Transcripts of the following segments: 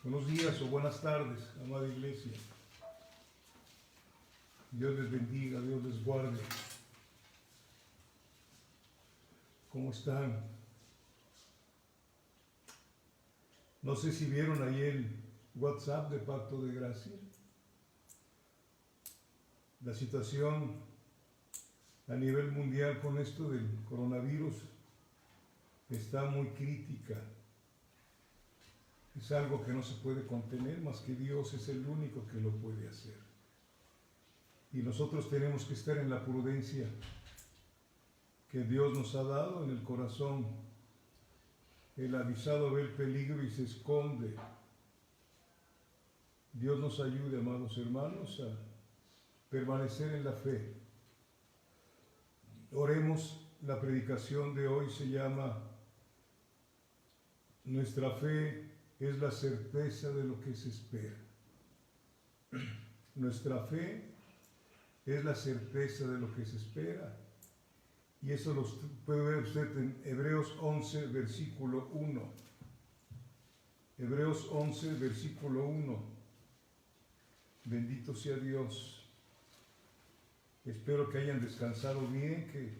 Buenos días o buenas tardes, amada iglesia. Dios les bendiga, Dios les guarde. ¿Cómo están? No sé si vieron ahí el WhatsApp de Pacto de Gracia. La situación a nivel mundial con esto del coronavirus está muy crítica. Es algo que no se puede contener, más que Dios es el único que lo puede hacer. Y nosotros tenemos que estar en la prudencia que Dios nos ha dado en el corazón. El avisado ve el peligro y se esconde. Dios nos ayude, amados hermanos, a permanecer en la fe. Oremos. La predicación de hoy se llama Nuestra fe es la certeza de lo que se espera. Nuestra fe es la certeza de lo que se espera. Y eso lo puede ver usted en Hebreos 11, versículo 1. Hebreos 11, versículo 1. Bendito sea Dios. Espero que hayan descansado bien, que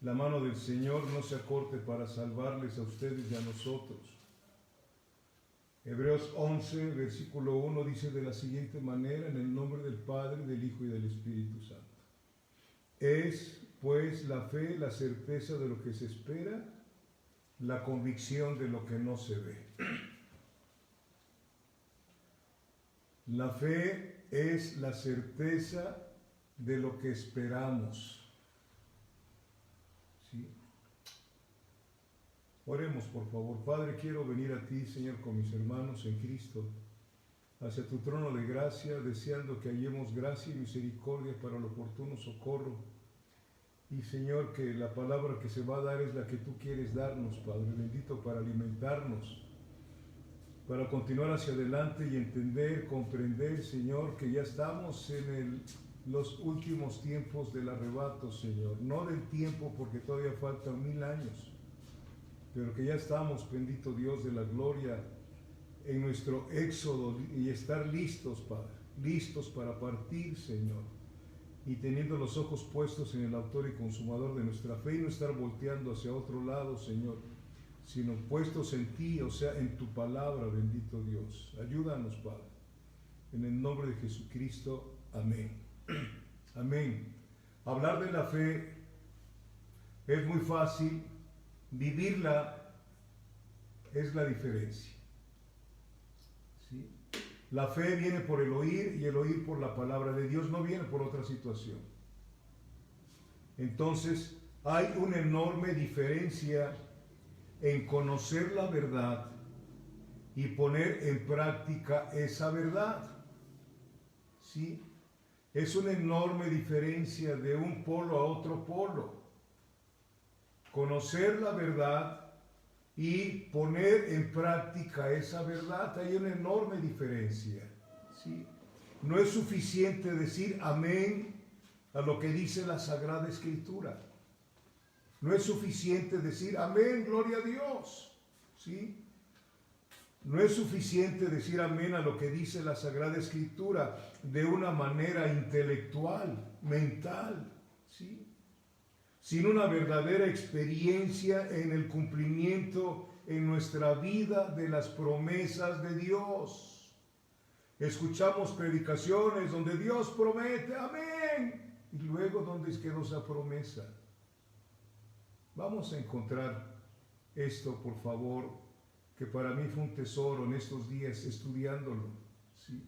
la mano del Señor no se acorte para salvarles a ustedes y a nosotros. Hebreos 11, versículo 1 dice de la siguiente manera: en el nombre del Padre, del Hijo y del Espíritu Santo. Es pues la fe, la certeza de lo que se espera, la convicción de lo que no se ve. La fe es la certeza de lo que esperamos. ¿Sí? Oremos, por favor. Padre, quiero venir a ti, Señor, con mis hermanos en Cristo, hacia tu trono de gracia, deseando que hallemos gracia y misericordia para el oportuno socorro. Y, Señor, que la palabra que se va a dar es la que tú quieres darnos, Padre bendito, para alimentarnos, para continuar hacia adelante y entender, comprender, Señor, que ya estamos en los últimos tiempos del arrebato, Señor. No del tiempo, porque todavía faltan 1000 años, pero que ya estamos, bendito Dios de la gloria, en nuestro éxodo y estar listos, Padre, listos para partir, Señor, y teniendo los ojos puestos en el autor y consumador de nuestra fe y no estar volteando hacia otro lado, Señor, sino puestos en ti, o sea, en tu palabra, bendito Dios. Ayúdanos, Padre, en el nombre de Jesucristo. Amén. Amén. Hablar de la fe es muy fácil. Vivirla es la diferencia. ¿Sí? La fe viene por el oír y el oír por la palabra de Dios, no viene por otra situación. Entonces, hay una enorme diferencia en conocer la verdad y poner en práctica esa verdad. ¿Sí? Es una enorme diferencia de un polo a otro polo. Conocer la verdad y poner en práctica esa verdad, hay una enorme diferencia. ¿Sí? No es suficiente decir amén a lo que dice la Sagrada Escritura. No es suficiente decir amén, gloria a Dios. ¿Sí? No es suficiente decir amén a lo que dice la Sagrada Escritura de una manera intelectual, mental. ¿Sí? Sin una verdadera experiencia en el cumplimiento en nuestra vida de las promesas de Dios. Escuchamos predicaciones donde Dios promete, amén. Y luego, ¿dónde quedó esa promesa? Vamos a encontrar esto, por favor, que para mí fue un tesoro en estos días estudiándolo. ¿Sí?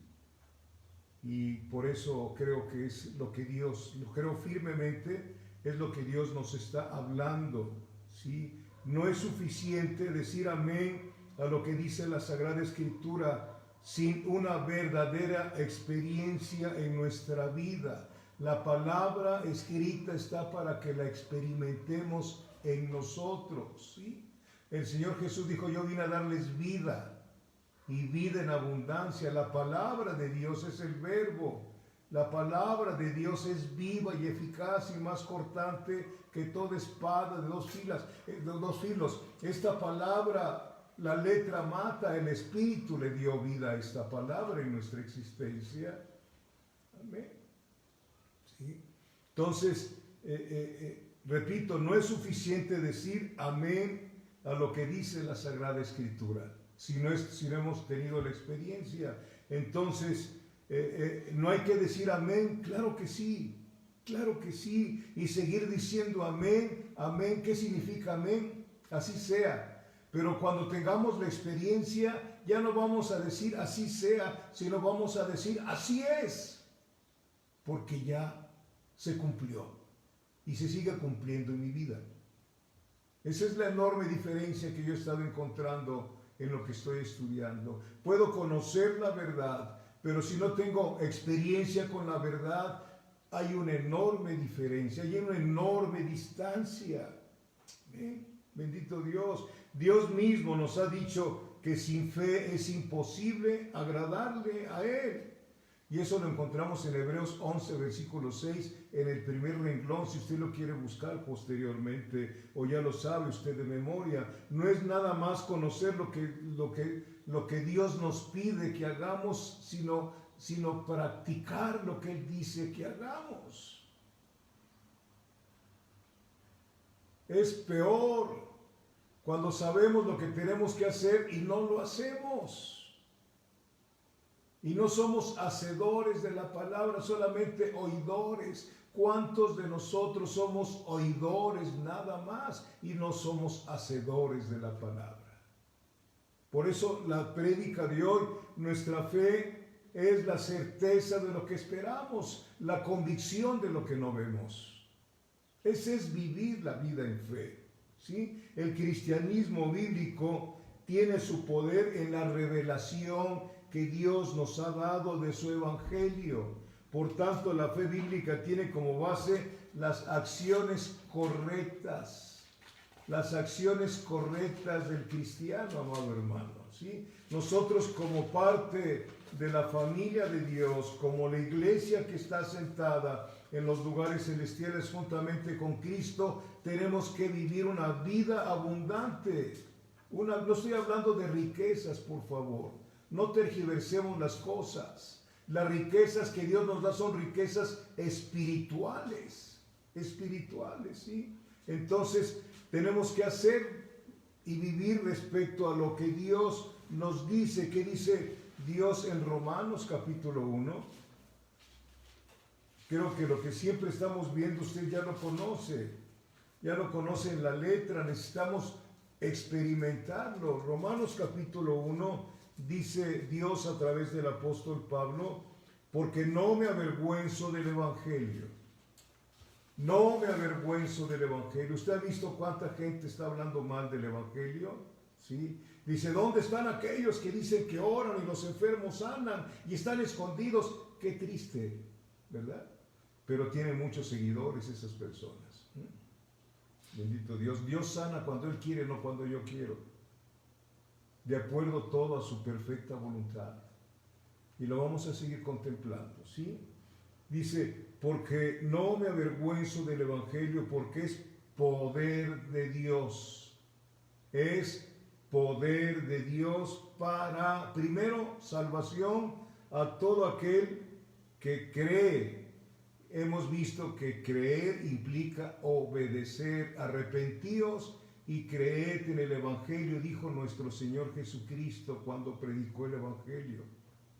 Y por eso creo que es lo que Dios, lo creo firmemente, es lo que Dios nos está hablando, ¿sí? No es suficiente decir amén a lo que dice la Sagrada Escritura sin una verdadera experiencia en nuestra vida. La palabra escrita está para que la experimentemos en nosotros, ¿sí? El Señor Jesús dijo: yo vine a darles vida y vida en abundancia. La palabra de Dios es el verbo. La palabra de Dios es viva y eficaz y más cortante que toda espada de dos filos. Esta palabra la letra mata, el Espíritu le dio vida a esta palabra en nuestra existencia. Amén. ¿Sí? Entonces, repito, no es suficiente decir amén a lo que dice la Sagrada Escritura, si no hemos tenido la experiencia. Entonces, no hay que decir amén, claro que sí, y seguir diciendo amén, amén. ¿Qué significa amén? Así sea. Pero cuando tengamos la experiencia, ya no vamos a decir así sea, sino vamos a decir así es, porque ya se cumplió y se sigue cumpliendo en mi vida. Esa es la enorme diferencia que yo he estado encontrando en lo que estoy estudiando. Puedo conocer la verdad, pero si no tengo experiencia con la verdad, hay una enorme diferencia, hay una enorme distancia. Bendito Dios. Dios mismo nos ha dicho que sin fe es imposible agradarle a Él. Y eso lo encontramos en Hebreos 11, versículo 6, en el primer renglón, si usted lo quiere buscar posteriormente, o ya lo sabe usted de memoria. No es nada más conocer lo que Dios nos pide que hagamos, sino practicar lo que Él dice que hagamos. Es peor cuando sabemos lo que tenemos que hacer y no lo hacemos. Y no somos hacedores de la palabra, solamente oidores. ¿Cuántos de nosotros somos oidores nada más y no somos hacedores de la palabra? Por eso la prédica de hoy, nuestra fe es la certeza de lo que esperamos, la convicción de lo que no vemos. Ese es vivir la vida en fe, ¿sí? El cristianismo bíblico tiene su poder en la revelación que Dios nos ha dado de su evangelio. Por tanto, la fe bíblica tiene como base las acciones correctas del cristiano, amado hermano, ¿sí? Nosotros, como parte de la familia de Dios, como la iglesia que está sentada en los lugares celestiales juntamente con Cristo, tenemos que vivir una vida abundante. No estoy hablando de riquezas, por favor. No tergiversemos las cosas. Las riquezas que Dios nos da son riquezas espirituales, ¿sí? Entonces, tenemos que hacer y vivir respecto a lo que Dios nos dice. ¿Qué dice Dios en Romanos capítulo 1? Creo que lo que siempre estamos viendo usted ya lo conoce en la letra, necesitamos experimentarlo. Romanos capítulo 1 dice Dios a través del apóstol Pablo: porque no me avergüenzo del evangelio. No me avergüenzo del evangelio. ¿Usted ha visto cuánta gente está hablando mal del evangelio? ¿Sí? Dice, ¿dónde están aquellos que dicen que oran y los enfermos sanan y están escondidos? Qué triste, ¿verdad? Pero tienen muchos seguidores esas personas. Bendito Dios. Dios sana cuando Él quiere, no cuando yo quiero. De acuerdo todo a su perfecta voluntad. Y lo vamos a seguir contemplando, ¿sí? Dice, porque no me avergüenzo del evangelio, porque es poder de Dios. Es poder de Dios para, primero, salvación a todo aquel que cree. Hemos visto que creer implica obedecer. Arrepentíos y creed en el evangelio, dijo nuestro Señor Jesucristo cuando predicó el evangelio,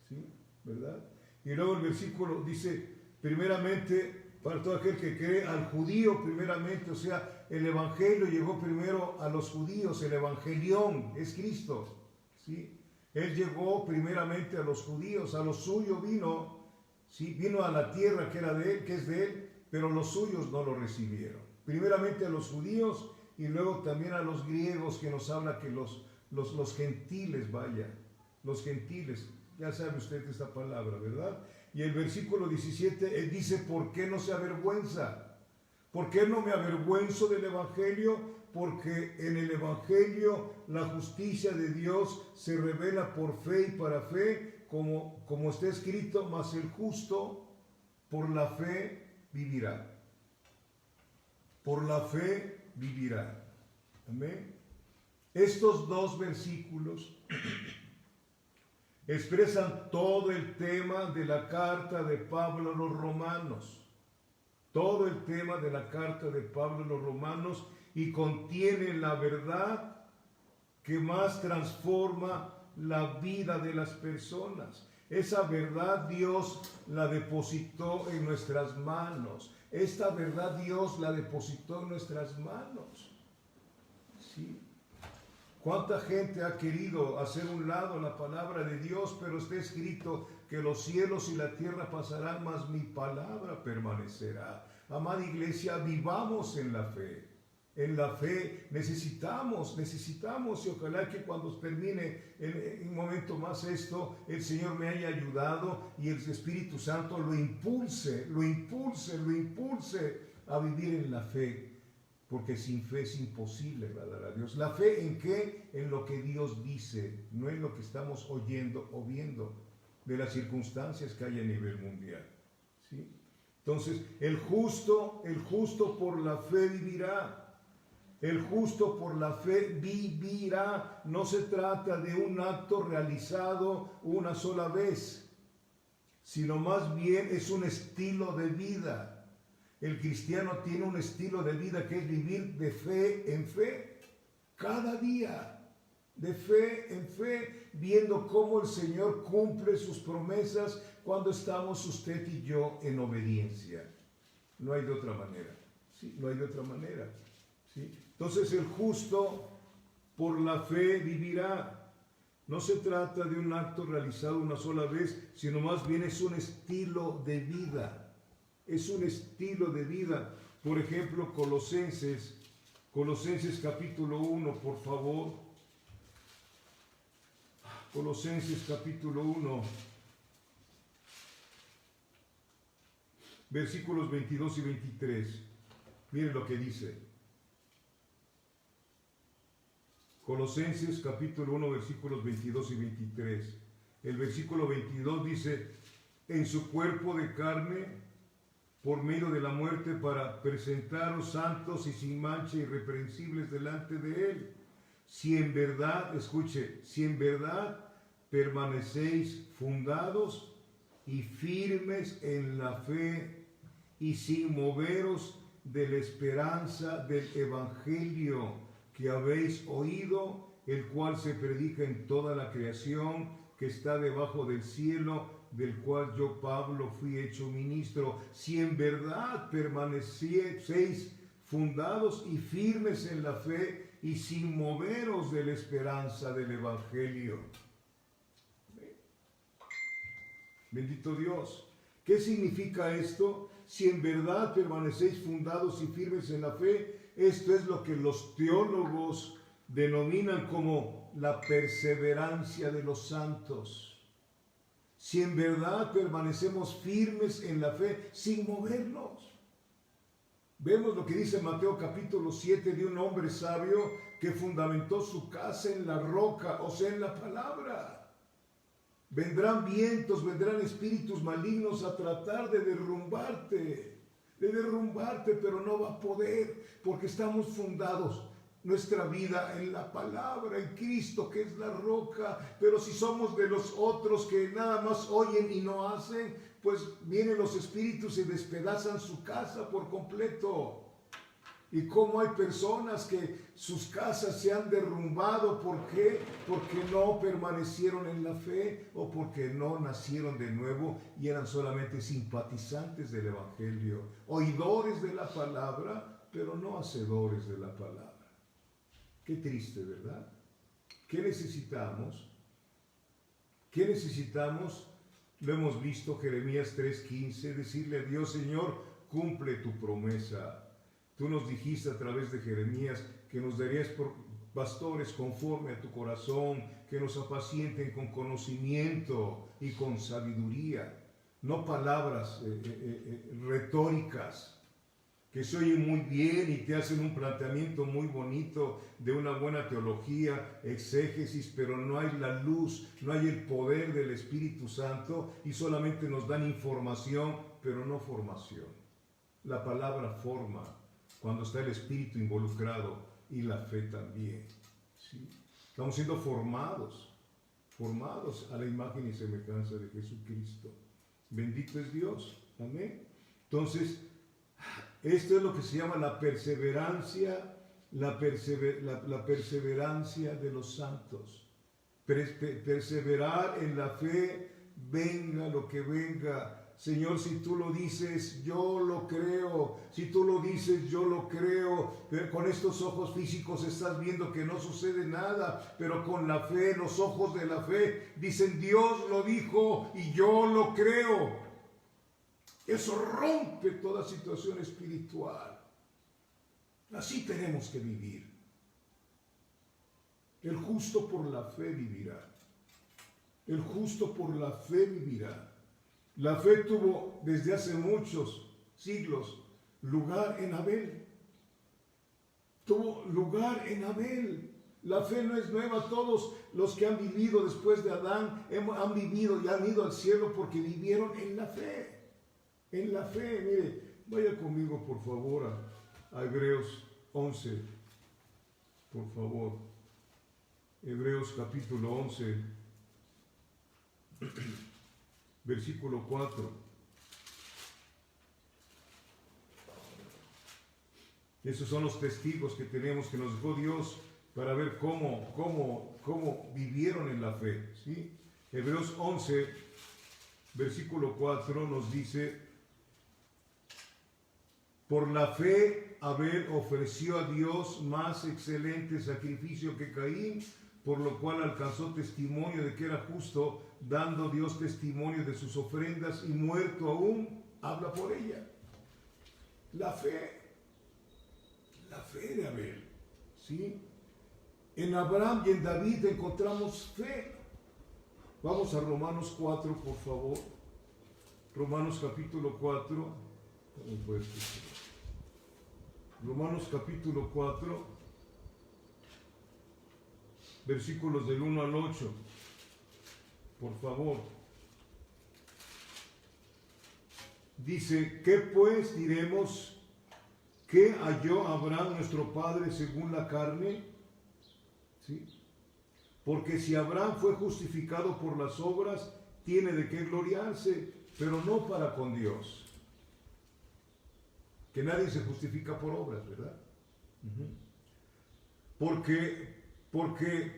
¿sí? ¿Verdad? Y luego el versículo dice, primeramente, para todo aquel que cree, al judío primeramente, o sea, el evangelio llegó primero a los judíos, el evangelión es Cristo, ¿sí? Él llegó primeramente a los judíos, a los suyos vino, ¿sí? Vino a la tierra que era de Él, que es de Él, pero los suyos no lo recibieron. Primeramente a los judíos y luego también a los griegos, que nos habla que los gentiles, los gentiles, ya sabe usted esta palabra, ¿verdad? Y el versículo 17, él dice, ¿por qué no se avergüenza? ¿Por qué no me avergüenzo del evangelio? Porque en el evangelio la justicia de Dios se revela por fe y para fe, como está escrito, mas el justo por la fe vivirá. Por la fe vivirá. Amén. Estos dos versículos expresan todo el tema de la carta de Pablo a los romanos. Todo el tema de la carta de Pablo a los romanos, y contienen la verdad que más transforma la vida de las personas. Esa verdad Dios la depositó en nuestras manos. Esta verdad Dios la depositó en nuestras manos. ¿Sí? ¿Cuánta gente ha querido hacer un lado la palabra de Dios? Pero está escrito que los cielos y la tierra pasarán, mas mi palabra permanecerá. Amada iglesia, vivamos en la fe. En la fe necesitamos, y ojalá que cuando termine en un momento más esto, el Señor me haya ayudado y el Espíritu Santo lo impulse a vivir en la fe. Porque sin fe es imposible agradar a Dios. ¿La fe en qué? En lo que Dios dice, no en lo que estamos oyendo o viendo de las circunstancias que hay a nivel mundial. ¿Sí? Entonces, el justo por la fe vivirá. El justo por la fe vivirá. No se trata de un acto realizado una sola vez, sino más bien es un estilo de vida. El cristiano tiene un estilo de vida que es vivir de fe en fe, cada día, de fe en fe, viendo cómo el Señor cumple sus promesas cuando estamos usted y yo en obediencia. No hay de otra manera, ¿sí? No hay de otra manera, ¿sí? Entonces el justo por la fe vivirá. No se trata de un acto realizado una sola vez, sino más bien es un estilo de vida. Es un estilo de vida. Por ejemplo, Colosenses capítulo 1, por favor. Colosenses capítulo 1, versículos 22 y 23. Miren lo que dice. Colosenses capítulo 1, versículos 22 y 23. El versículo 22 dice: en su cuerpo de carne, por medio de la muerte, para presentaros santos y sin mancha, irreprensibles delante de Él. Si en verdad, escuche, si en verdad permanecéis fundados y firmes en la fe y sin moveros de la esperanza del Evangelio que habéis oído, el cual se predica en toda la creación que está debajo del cielo, del cual yo, Pablo, fui hecho ministro. Si en verdad permanecéis fundados y firmes en la fe y sin moveros de la esperanza del Evangelio. Bendito Dios. ¿Qué significa esto? Si en verdad permanecéis fundados y firmes en la fe, esto es lo que los teólogos denominan como la perseverancia de los santos. Si en verdad permanecemos firmes en la fe sin movernos. Vemos lo que dice Mateo capítulo 7 de un hombre sabio que fundamentó su casa en la roca, o sea, en la palabra. Vendrán vientos, vendrán espíritus malignos a tratar de derrumbarte, pero no va a poder, porque estamos fundados nuestra vida en la palabra, en Cristo, que es la roca. Pero si somos de los otros que nada más oyen y no hacen, pues vienen los espíritus y despedazan su casa por completo. Y cómo hay personas que sus casas se han derrumbado. ¿Por qué? Porque no permanecieron en la fe, o porque no nacieron de nuevo y eran solamente simpatizantes del Evangelio, oidores de la palabra, pero no hacedores de la palabra. Qué triste, ¿verdad? ¿Qué necesitamos? ¿Qué necesitamos? Lo hemos visto, Jeremías 3:15, decirle a Dios: Señor, cumple tu promesa. Tú nos dijiste a través de Jeremías que nos darías por pastores conforme a tu corazón, que nos apacienten con conocimiento y con sabiduría, no palabras retóricas que se oyen muy bien y te hacen un planteamiento muy bonito de una buena teología, exégesis, pero no hay la luz, no hay el poder del Espíritu Santo, y solamente nos dan información, pero no formación. La palabra forma cuando está el Espíritu involucrado, y la fe también. ¿sí? Estamos siendo formados a la imagen y semejanza de Jesucristo. Bendito es Dios. Amén. Entonces, esto es lo que se llama la perseverancia, la perseverancia de los santos. Perseverar en la fe, venga lo que venga. Señor, si tú lo dices, yo lo creo. Si tú lo dices, yo lo creo. Pero con estos ojos físicos estás viendo que no sucede nada, pero con la fe, los ojos de la fe dicen, Dios lo dijo y yo lo creo. Eso rompe toda situación espiritual. Así tenemos que vivir. El justo por la fe vivirá. El justo por la fe vivirá. La fe tuvo desde hace muchos siglos lugar en Abel. Tuvo lugar en Abel. La fe no es nueva. Todos los que han vivido después de Adán han vivido y han ido al cielo porque vivieron en la fe. En la fe, mire, vaya conmigo por favor a Hebreos 11, por favor. Hebreos capítulo 11, versículo 4. Esos son los testigos que tenemos, que nos dejó Dios para ver cómo vivieron en la fe, ¿sí? Hebreos 11, versículo 4 nos dice: por la fe Abel ofreció a Dios más excelente sacrificio que Caín, por lo cual alcanzó testimonio de que era justo, dando Dios testimonio de sus ofrendas, y muerto aún, habla por ella. La fe de Abel, ¿sí? En Abraham y en David encontramos fe. Vamos a Romanos 4, por favor. Romanos capítulo 4. Romanos capítulo 4, versículos del 1 al 8, por favor. Dice: ¿qué pues diremos? ¿Qué halló Abraham nuestro padre según la carne? ¿Sí? Porque si Abraham fue justificado por las obras, tiene de qué gloriarse, pero no para con Dios. Que nadie se justifica por obras, ¿verdad? Porque,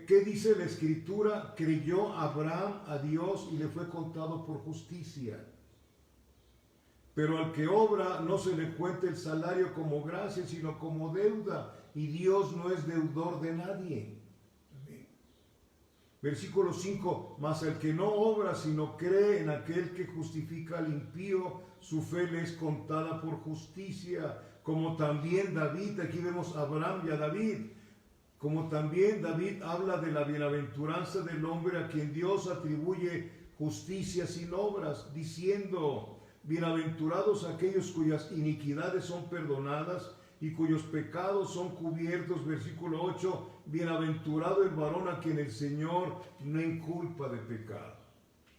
¿qué dice la Escritura? Creyó Abraham a Dios y le fue contado por justicia. Pero al que obra no se le cuenta el salario como gracia, sino como deuda, y Dios no es deudor de nadie. Amén. Versículo 5: mas al que no obra, sino cree en aquel que justifica al impío, su fe le es contada por justicia. Como también David, aquí vemos a Abraham y a David, como también David habla de la bienaventuranza del hombre a quien Dios atribuye justicia sin obras, diciendo: bienaventurados aquellos cuyas iniquidades son perdonadas y cuyos pecados son cubiertos. Versículo 8: bienaventurado el varón a quien el Señor no inculpa de pecado.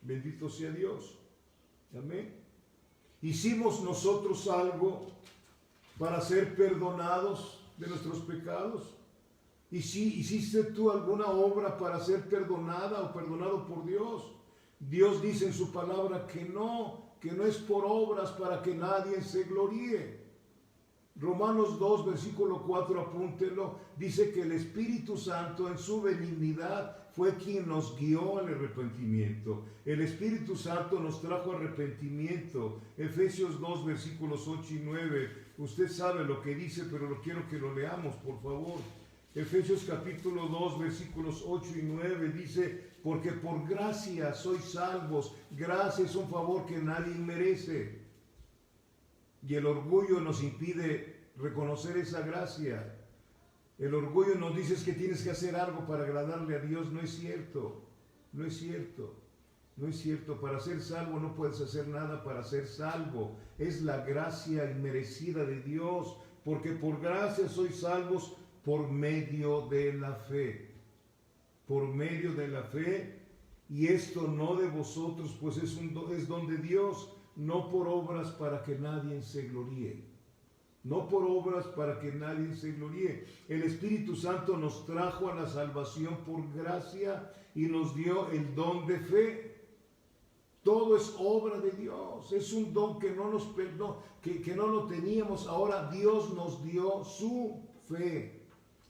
Bendito sea Dios. Amén. ¿Hicimos nosotros algo para ser perdonados de nuestros pecados? ¿Y si hiciste tú alguna obra para ser perdonada o perdonado por Dios? Dios dice en su palabra que no es por obras para que nadie se gloríe. Romanos 2, versículo 4, apúntenlo, dice que el Espíritu Santo en su benignidad fue quien nos guió al arrepentimiento. El Espíritu Santo nos trajo arrepentimiento. Efesios 2, versículos 8 y 9. Usted sabe lo que dice, pero lo quiero que lo leamos, por favor. Efesios capítulo 2, versículos 8 y 9 dice: porque por gracia sois salvos. Gracia es un favor que nadie merece. Y el orgullo nos impide reconocer esa gracia. El orgullo nos dice que tienes que hacer algo para agradarle a Dios. No es cierto. No es cierto. No es cierto. Para ser salvo no puedes hacer nada para ser salvo. Es la gracia inmerecida de Dios. Porque por gracia sois salvos por medio de la fe. Por medio de la fe. Y esto no de vosotros, pues es don de Dios, no por obras para que nadie se gloríe. no por obras para que nadie se gloríe. El Espíritu Santo nos trajo a la salvación por gracia y nos dio el don de fe. Todo es obra de Dios, es un don que no nos perdonó, que no lo teníamos. Ahora Dios nos dio su fe.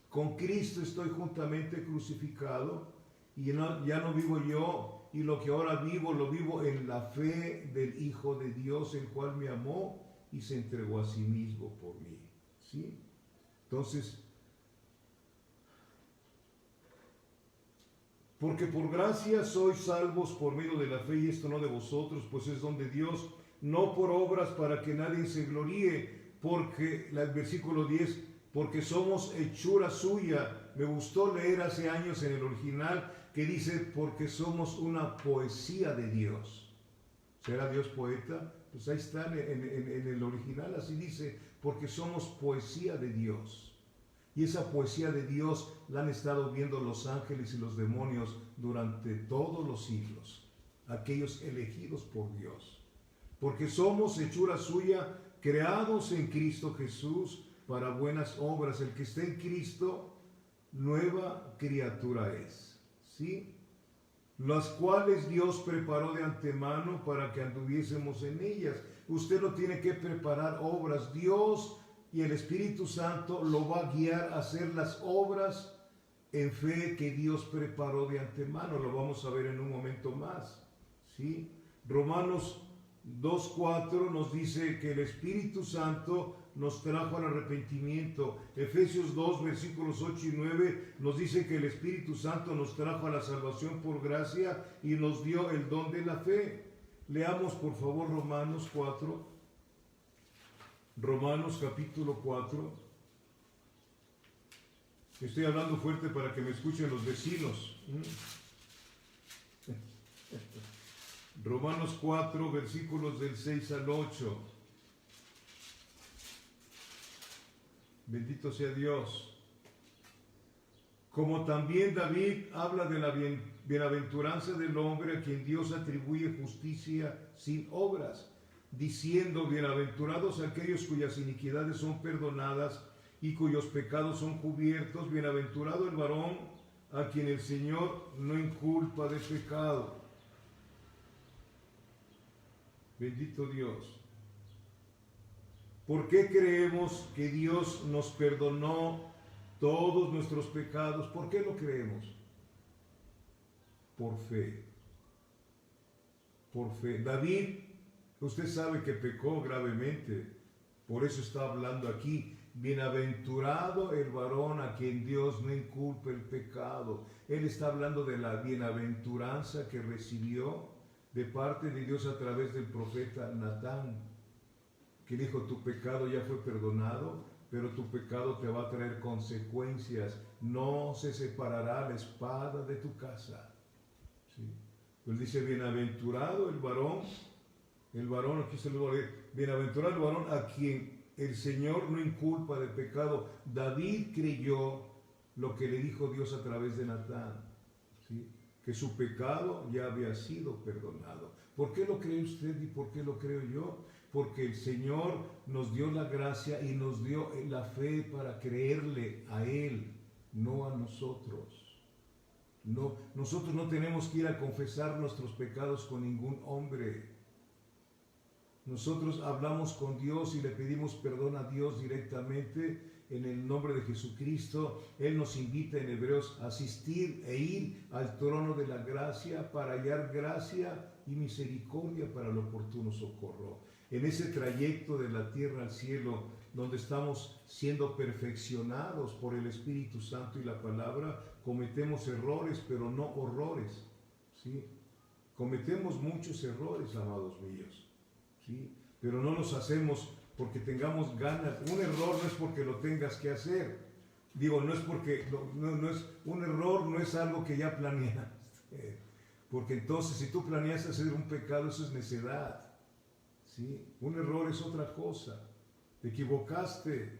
Con Cristo estoy juntamente crucificado y ya no vivo yo, y lo que ahora vivo, lo vivo en la fe del Hijo de Dios, el cual me amó y se entregó a sí mismo por mí. ¿Sí? Entonces, porque por gracia sois salvos por medio de la fe, y esto no de vosotros, pues es don de Dios, no por obras para que nadie se gloríe, porque, el versículo 10, porque somos hechura suya. Me gustó leer hace años en el original que dice, porque somos una poesía de Dios. ¿Será Dios poeta? Pues ahí está en el original, así dice, porque somos poesía de Dios. Y esa poesía de Dios la han estado viendo los ángeles y los demonios durante todos los siglos, aquellos elegidos por Dios. Porque somos hechura suya, creados en Cristo Jesús para buenas obras. El que esté en Cristo, nueva criatura es. ¿Sí? Las cuales Dios preparó de antemano para que anduviésemos en ellas. Usted no tiene que preparar obras. Dios y el Espíritu Santo lo va a guiar a hacer las obras en fe que Dios preparó de antemano. Lo vamos a ver en un momento más. ¿Sí? Romanos 2:4 nos dice que el Espíritu Santo nos trajo al arrepentimiento. Efesios 2, versículos 8 y 9 nos dice que el Espíritu Santo nos trajo a la salvación por gracia y nos dio el don de la fe. Leamos por favor Romanos 4. Romanos capítulo 4. Estoy hablando fuerte para que me escuchen los vecinos. Romanos 4, versículos del 6 al 8. Bendito sea Dios. Como también David habla de la bienaventuranza del hombre a quien Dios atribuye justicia sin obras, diciendo, bienaventurados aquellos cuyas iniquidades son perdonadas y cuyos pecados son cubiertos, bienaventurado el varón a quien el Señor no inculpa de pecado. Bendito Dios. ¿Por qué creemos que Dios nos perdonó todos nuestros pecados? ¿Por qué lo creemos? Por fe. Por fe. David, usted sabe que pecó gravemente, por eso está hablando aquí. Bienaventurado el varón a quien Dios no inculpe el pecado. Él está hablando de la bienaventuranza que recibió de parte de Dios a través del profeta Natán, que dijo, tu pecado ya fue perdonado, pero tu pecado te va a traer consecuencias. No se separará la espada de tu casa. ¿Sí? Pues dice, bienaventurado el varón, aquí se lo voy a leer, bienaventurado el varón a quien el Señor no inculpa de pecado. David creyó lo que le dijo Dios a través de Natán, ¿sí? Que su pecado ya había sido perdonado. ¿Por qué lo cree usted y por qué lo creo yo? Porque el Señor nos dio la gracia y nos dio la fe para creerle a Él, no a nosotros. No, nosotros no tenemos que ir a confesar nuestros pecados con ningún hombre. Nosotros hablamos con Dios y le pedimos perdón a Dios directamente en el nombre de Jesucristo. Él nos invita en Hebreos a asistir e ir al trono de la gracia para hallar gracia y misericordia para el oportuno socorro. En ese trayecto de la tierra al cielo, donde estamos siendo perfeccionados por el Espíritu Santo y la palabra, cometemos errores, pero no horrores, ¿sí? Cometemos muchos errores, amados míos, ¿sí? Pero no los hacemos porque tengamos ganas. Un error no es porque lo tengas que hacer. Digo, no es porque, no es, un error no es algo que ya planeaste. Porque entonces si tú planeas hacer un pecado, eso es necedad. ¿Sí? Un error es otra cosa. Te equivocaste.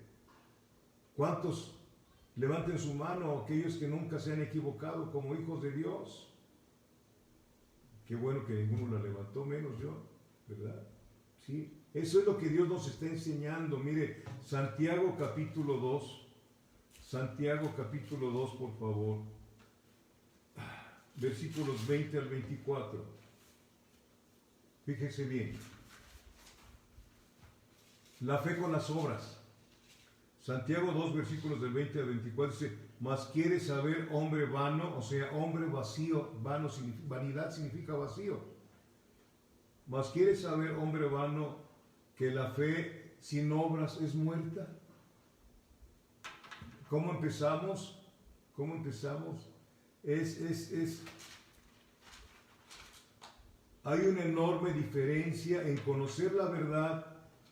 ¿Cuántos levanten su mano aquellos que nunca se han equivocado como hijos de Dios? Qué bueno que ninguno la levantó, menos yo, ¿verdad? Sí. Eso es lo que Dios nos está enseñando. Mire, Santiago capítulo 2. Santiago capítulo 2, por favor. Versículos 20 al 24. Fíjese bien. La fe con las obras. Santiago 2, versículos del 20 al 24 dice: mas quiere saber, hombre vano, o sea, hombre vacío, vanidad significa vacío. Mas quiere saber, hombre vano, que la fe sin obras es muerta. ¿Cómo empezamos? ¿Cómo empezamos? Hay una enorme diferencia en conocer la verdad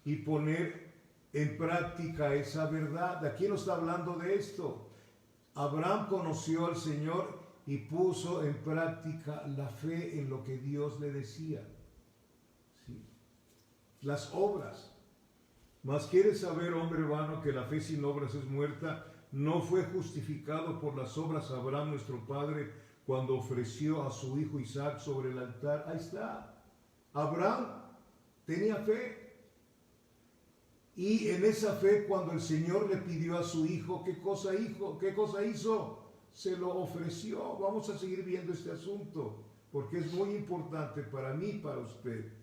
y poner en práctica esa verdad. ¿A quién nos está hablando de esto? Abraham conoció al Señor y puso en práctica la fe en lo que Dios le decía. ¿Sí? Las obras. Mas quiere saber, hombre vano, que la fe sin obras es muerta. No fue justificado por las obras Abraham, nuestro padre, cuando ofreció a su hijo Isaac sobre el altar. Ahí está. Abraham tenía fe. Y en esa fe, cuando el Señor le pidió a su hijo, ¿qué cosa hizo? Se lo ofreció. Vamos a seguir viendo este asunto, porque es muy importante para mí y para usted.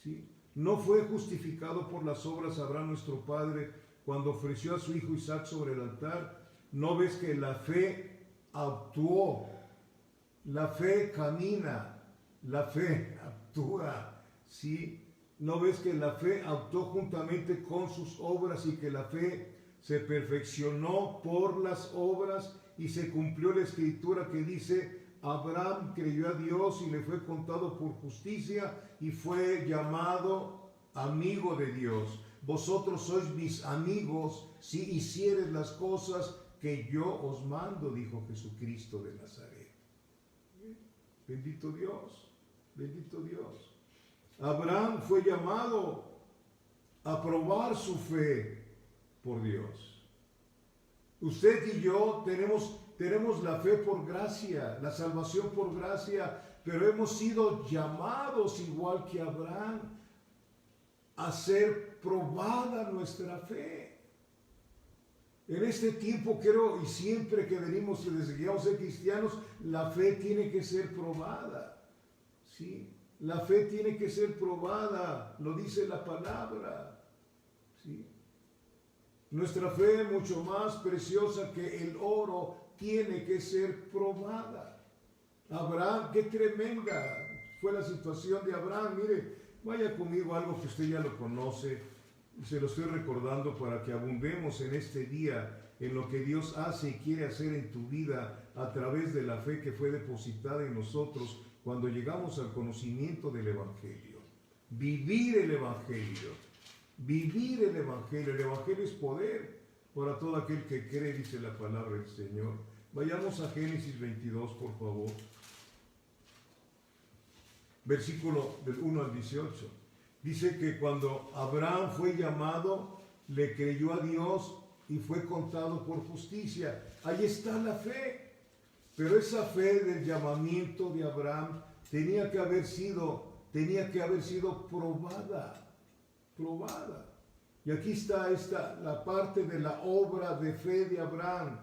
¿Sí? No fue justificado por las obras Abraham, nuestro padre, cuando ofreció a su hijo Isaac sobre el altar. ¿No ves que la fe actuó? La fe camina, la fe actúa, ¿sí? ¿No ves que la fe actuó juntamente con sus obras y que la fe se perfeccionó por las obras y se cumplió la escritura que dice: Abraham creyó a Dios y le fue contado por justicia y fue llamado amigo de Dios? Vosotros sois mis amigos si hiciereis las cosas que yo os mando, dijo Jesucristo de Nazaret. Bendito Dios, bendito Dios. Abraham fue llamado a probar su fe por Dios. Usted y yo tenemos la fe por gracia, la salvación por gracia, pero hemos sido llamados igual que Abraham a ser probada nuestra fe. En este tiempo creo, y siempre que venimos y les guiamos a ser cristianos, la fe tiene que ser probada. ¿Sí? La fe tiene que ser probada, lo dice la palabra. ¿Sí? Nuestra fe, mucho más preciosa que el oro, tiene que ser probada. Abraham, qué tremenda fue la situación de Abraham. Mire, vaya conmigo a algo que usted ya lo conoce. Se lo estoy recordando para que abundemos en este día en lo que Dios hace y quiere hacer en tu vida a través de la fe que fue depositada en nosotros cuando llegamos al conocimiento del Evangelio. Vivir el Evangelio. Vivir el Evangelio. El Evangelio es poder para todo aquel que cree, dice la palabra del Señor. Vayamos a Génesis 22, por favor. Versículo del 1 al 18. Dice que cuando Abraham fue llamado, le creyó a Dios y fue contado por justicia. Ahí está la fe. Pero esa fe del llamamiento de Abraham tenía que haber sido probada. Probada. Y aquí está la parte de la obra de fe de Abraham.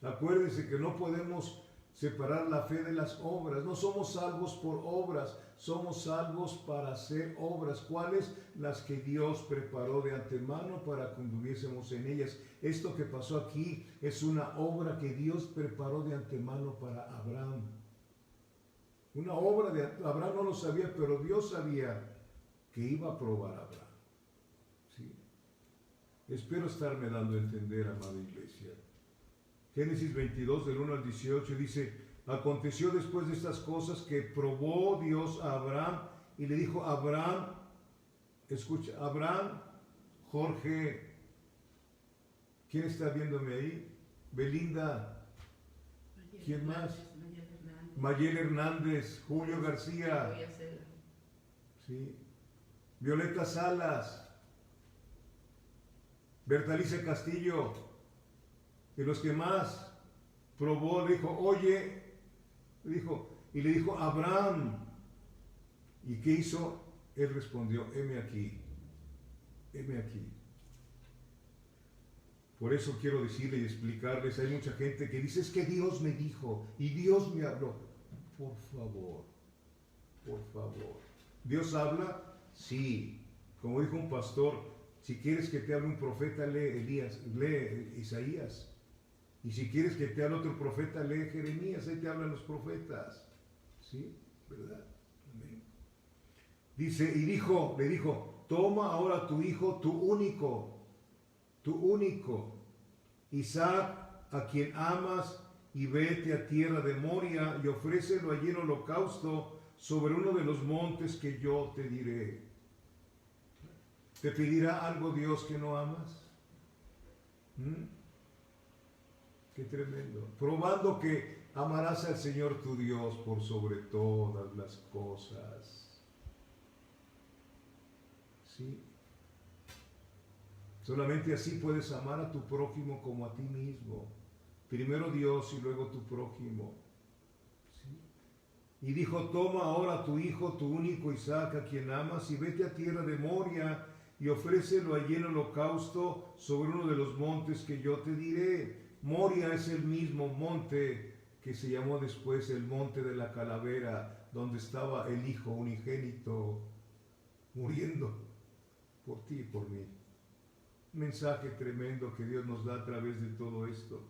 Acuérdense que no podemos separar la fe de las obras. No somos salvos por obras, somos salvos para hacer obras. ¿Cuáles? Las que Dios preparó de antemano para que anduviésemos en ellas. Esto que pasó aquí es una obra que Dios preparó de antemano para Abraham. Una obra de Abraham no lo sabía, pero Dios sabía que iba a probar a Abraham. ¿Sí? Espero estarme dando a entender, amada iglesia. Génesis 22, del 1 al 18, dice: aconteció después de estas cosas que probó Dios a Abraham y le dijo: Abraham, escucha, Abraham, Jorge, ¿quién está viéndome ahí? Belinda, ¿quién más? Mayel Hernández, Julio García, ¿sí? Violeta Salas, Bertalice Castillo. Y los que más probó, le dijo: oye, y le dijo: Abraham. ¿Y qué hizo? Él respondió: heme aquí. heme aquí. Por eso quiero decirles y explicarles, hay mucha gente que dice, es que Dios me dijo y Dios me habló. Por favor, por favor. ¿Dios habla? Sí. Como dijo un pastor, si quieres que te hable un profeta, lee Isaías. Y si quieres que te hable otro profeta, lee Jeremías, ahí te hablan los profetas. ¿Sí? ¿Verdad? Amén. Dice, le dijo, toma ahora tu hijo, tu único, Isaac, a quien amas, y vete a tierra de Moria y ofrécelo allí en holocausto sobre uno de los montes que yo te diré. ¿Te pedirá algo Dios que no amas? Qué tremendo. Probando que amarás al Señor tu Dios por sobre todas las cosas. ¿Sí? Solamente así puedes amar a tu prójimo como a ti mismo. Primero Dios y luego tu prójimo. ¿Sí? Y dijo, toma ahora tu hijo, tu único Isaac, a quien amas, y vete a tierra de Moria y ofrécelo allí en holocausto sobre uno de los montes que yo te diré. Moria es el mismo monte que se llamó después el monte de la calavera, donde estaba el hijo unigénito muriendo por ti y por mí. Un mensaje tremendo que Dios nos da a través de todo esto.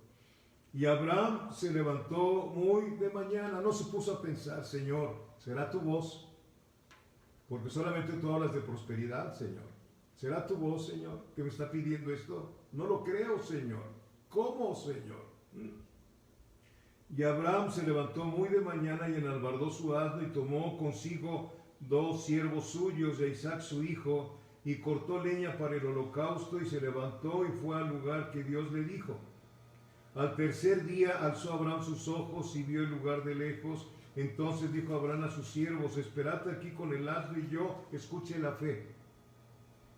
Y Abraham se levantó muy de mañana, no se puso a pensar, Señor, ¿será tu voz? Porque solamente tú hablas de prosperidad, Señor. ¿Será tu voz, Señor, que me está pidiendo esto? No lo creo, Señor. ¿Cómo, Señor? Y Abraham se levantó muy de mañana y enalbardó su asno y tomó consigo 2 siervos suyos y a Isaac su hijo, y cortó leña para el holocausto y se levantó y fue al lugar que Dios le dijo. Al tercer día alzó Abraham sus ojos y vio el lugar de lejos. Entonces dijo Abraham a sus siervos, esperad aquí con el asno y yo, escuche la fe.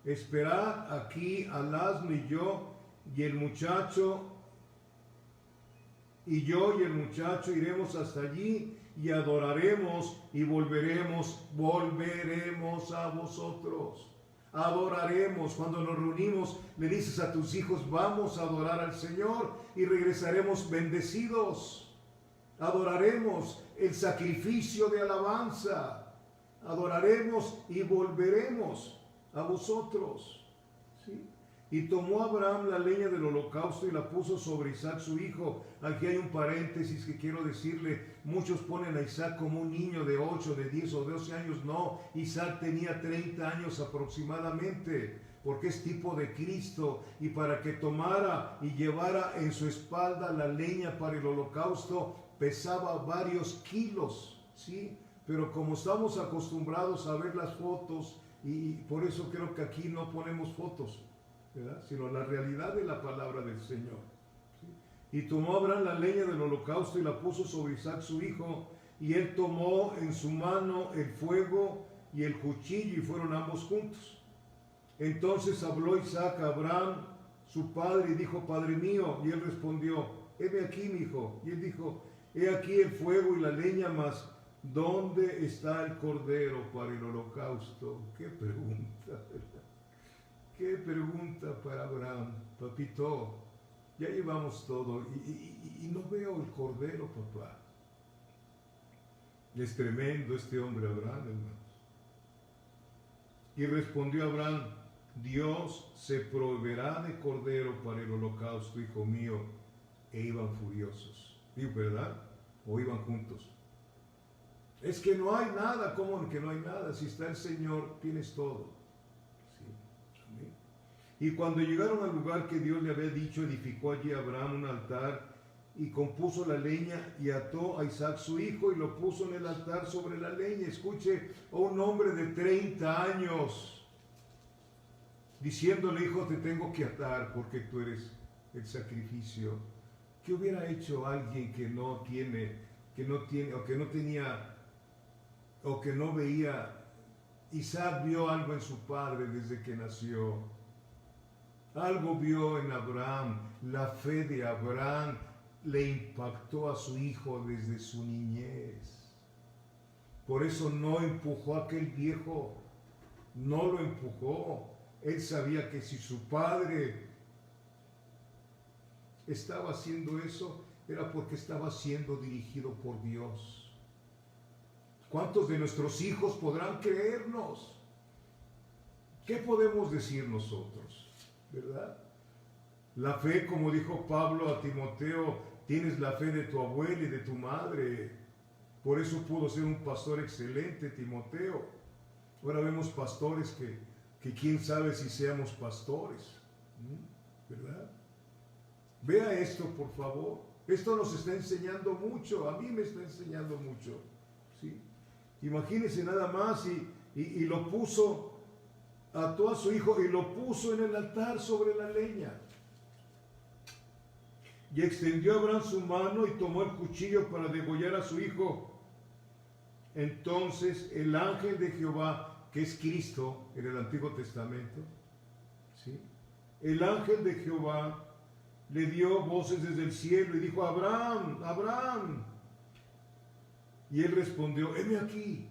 Esperad aquí al asno y yo, y el muchacho, y el muchacho iremos hasta allí y adoraremos y volveremos a vosotros. Adoraremos. Cuando nos reunimos, le dices a tus hijos, vamos a adorar al Señor y regresaremos bendecidos. Adoraremos el sacrificio de alabanza. Adoraremos y volveremos a vosotros. ¿Sí? Y tomó Abraham la leña del holocausto y la puso sobre Isaac su hijo. Aquí hay un paréntesis que quiero decirle. Muchos ponen a Isaac como un niño de 8, de 10 o 12 años. No, Isaac tenía 30 años aproximadamente, porque es tipo de Cristo. Y para que tomara y llevara en su espalda la leña para el holocausto, pesaba varios kilos, ¿sí? Pero como estamos acostumbrados a ver las fotos, y por eso creo que aquí no ponemos fotos, ¿verdad? Sino la realidad de la palabra del Señor. ¿Sí? Y tomó Abraham la leña del holocausto y la puso sobre Isaac su hijo, y él tomó en su mano el fuego y el cuchillo, y fueron ambos juntos. Entonces habló Isaac a Abraham, su padre, y dijo, Padre mío, y él respondió, heme aquí, mi hijo. Y él dijo, he aquí el fuego y la leña, mas ¿dónde está el cordero para el holocausto? ¡Qué pregunta! ¿Verdad? ¡Qué pregunta para Abraham! Papito, ya llevamos todo y no veo el cordero, papá. Es tremendo este hombre Abraham, hermanos. Y respondió Abraham, Dios se proveerá de cordero para el holocausto, hijo mío. E iban furiosos. ¿Y verdad? ¿O iban juntos? Es que no hay nada. ¿Cómo que no hay nada? Si está el Señor, tienes todo. ¿Sí? Amén. Y cuando llegaron al lugar que Dios le había dicho, edificó allí Abraham un altar y compuso la leña y ató a Isaac su hijo y lo puso en el altar sobre la leña. Escuche, un hombre de 30 años diciéndole, hijo, te tengo que atar porque tú eres el sacrificio. ¿Qué hubiera hecho alguien que no tiene, o que no tenía, o que no veía? Isaac vio algo en su padre desde que nació. Algo vio en Abraham. La fe de Abraham le impactó a su hijo desde su niñez. Por eso no empujó a aquel viejo. No lo empujó. Él sabía que si su padre estaba haciendo eso, era porque estaba siendo dirigido por Dios. ¿Cuántos de nuestros hijos podrán creernos? ¿Qué podemos decir nosotros? ¿Verdad? La fe, como dijo Pablo a Timoteo, tienes la fe de tu abuela y de tu madre. Por eso pudo ser un pastor excelente, Timoteo. Ahora vemos pastores que quién sabe si seamos pastores, ¿verdad? Vea esto, por favor. Esto nos está enseñando mucho, a mí me está enseñando mucho, ¿sí? Imagínense nada más y lo puso, ató a su hijo y lo puso en el altar sobre la leña. Y extendió Abraham su mano y tomó el cuchillo para degollar a su hijo. Entonces el ángel de Jehová, que es Cristo en el Antiguo Testamento, ¿sí? El ángel de Jehová le dio voces desde el cielo y dijo: Abraham, Abraham. Y él respondió: heme aquí.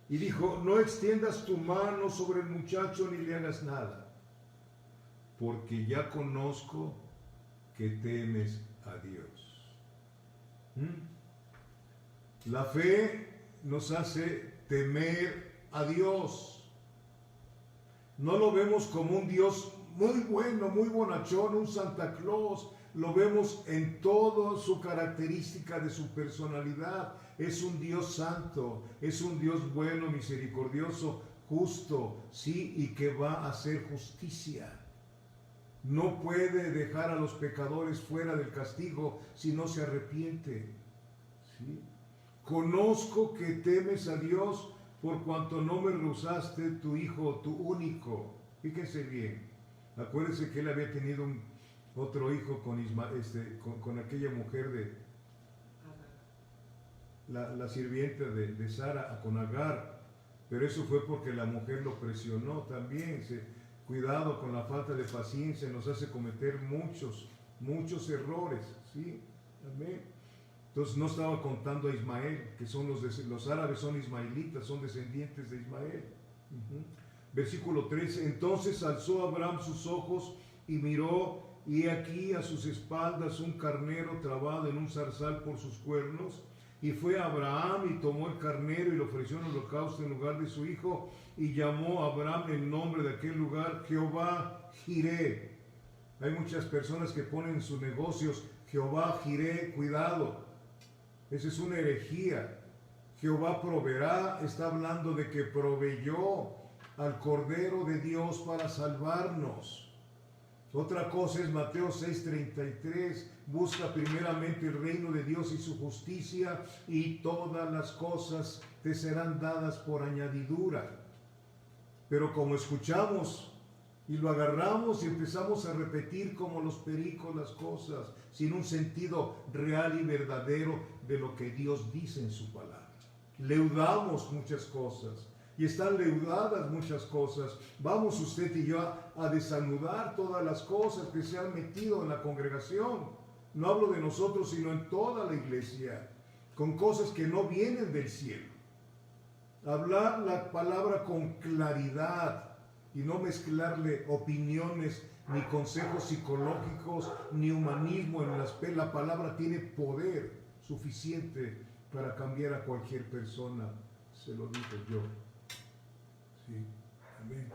Y dijo: no extiendas tu mano sobre el muchacho ni le hagas nada, porque ya conozco que temes a Dios. La fe nos hace temer a Dios. No lo vemos como un Dios muy bueno, muy bonachón, un Santa Claus. Lo vemos en toda su característica de su personalidad. Es un Dios santo, es un Dios bueno, misericordioso, justo, sí, y que va a hacer justicia. No puede dejar a los pecadores fuera del castigo si no se arrepiente, ¿sí? Conozco que temes a Dios por cuanto no me rehusaste tu hijo, tu único. Fíjense bien, acuérdense que él había tenido otro hijo con con aquella mujer de la sirvienta de Sara, con Agar, pero eso fue porque la mujer lo presionó también. Cuidado con la falta de paciencia, nos hace cometer muchos errores, ¿sí? Amén. Entonces no estaba contando a Ismael, que son los árabes son ismaelitas, son descendientes de Ismael. Versículo 13, entonces alzó Abraham sus ojos y miró, y he aquí a sus espaldas un carnero trabado en un zarzal por sus cuernos. Y fue Abraham y tomó el carnero y lo ofreció en holocausto en lugar de su hijo, y llamó a Abraham el nombre de aquel lugar Jehová Jireh. Hay muchas personas que ponen en sus negocios Jehová Jireh, cuidado, esa es una herejía. Jehová proveerá, está hablando de que proveyó al Cordero de Dios para salvarnos. Otra cosa es Mateo 6:33, busca primeramente el reino de Dios y su justicia, y todas las cosas te serán dadas por añadidura. Pero como escuchamos y lo agarramos y empezamos a repetir como los pericos las cosas, sin un sentido real y verdadero de lo que Dios dice en su palabra. Leudamos muchas cosas. Y están leudadas muchas cosas. Vamos usted y yo a desanudar todas las cosas que se han metido en la congregación. No hablo de nosotros, sino en toda la iglesia, con cosas que no vienen del cielo. Hablar la palabra con claridad y no mezclarle opiniones, ni consejos psicológicos, ni humanismo. La palabra tiene poder suficiente para cambiar a cualquier persona. Se lo digo yo. Sí, amén.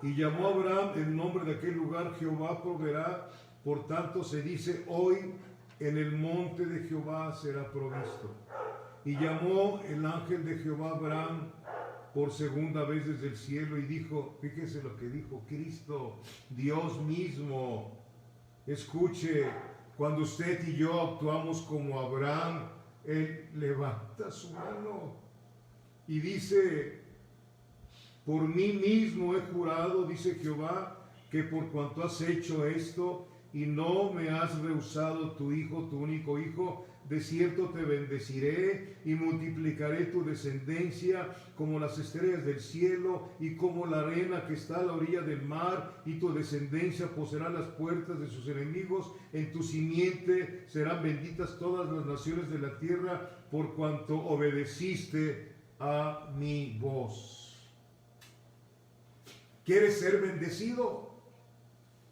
Y llamó a Abraham el nombre de aquel lugar Jehová proveerá. Por tanto se dice hoy: en el monte de Jehová será provisto. Y llamó el ángel de Jehová a Abraham por segunda vez desde el cielo y dijo, fíjese lo que dijo Cristo, Dios mismo. Escuche, cuando usted y yo actuamos como Abraham, él levanta su mano y dice: por mí mismo he jurado, dice Jehová, que por cuanto has hecho esto y no me has rehusado tu hijo, tu único hijo, de cierto te bendeciré y multiplicaré tu descendencia como las estrellas del cielo y como la arena que está a la orilla del mar, y tu descendencia poseerá las puertas de sus enemigos. En tu simiente serán benditas todas las naciones de la tierra, por cuanto obedeciste a mi voz. ¿Quieres ser bendecido?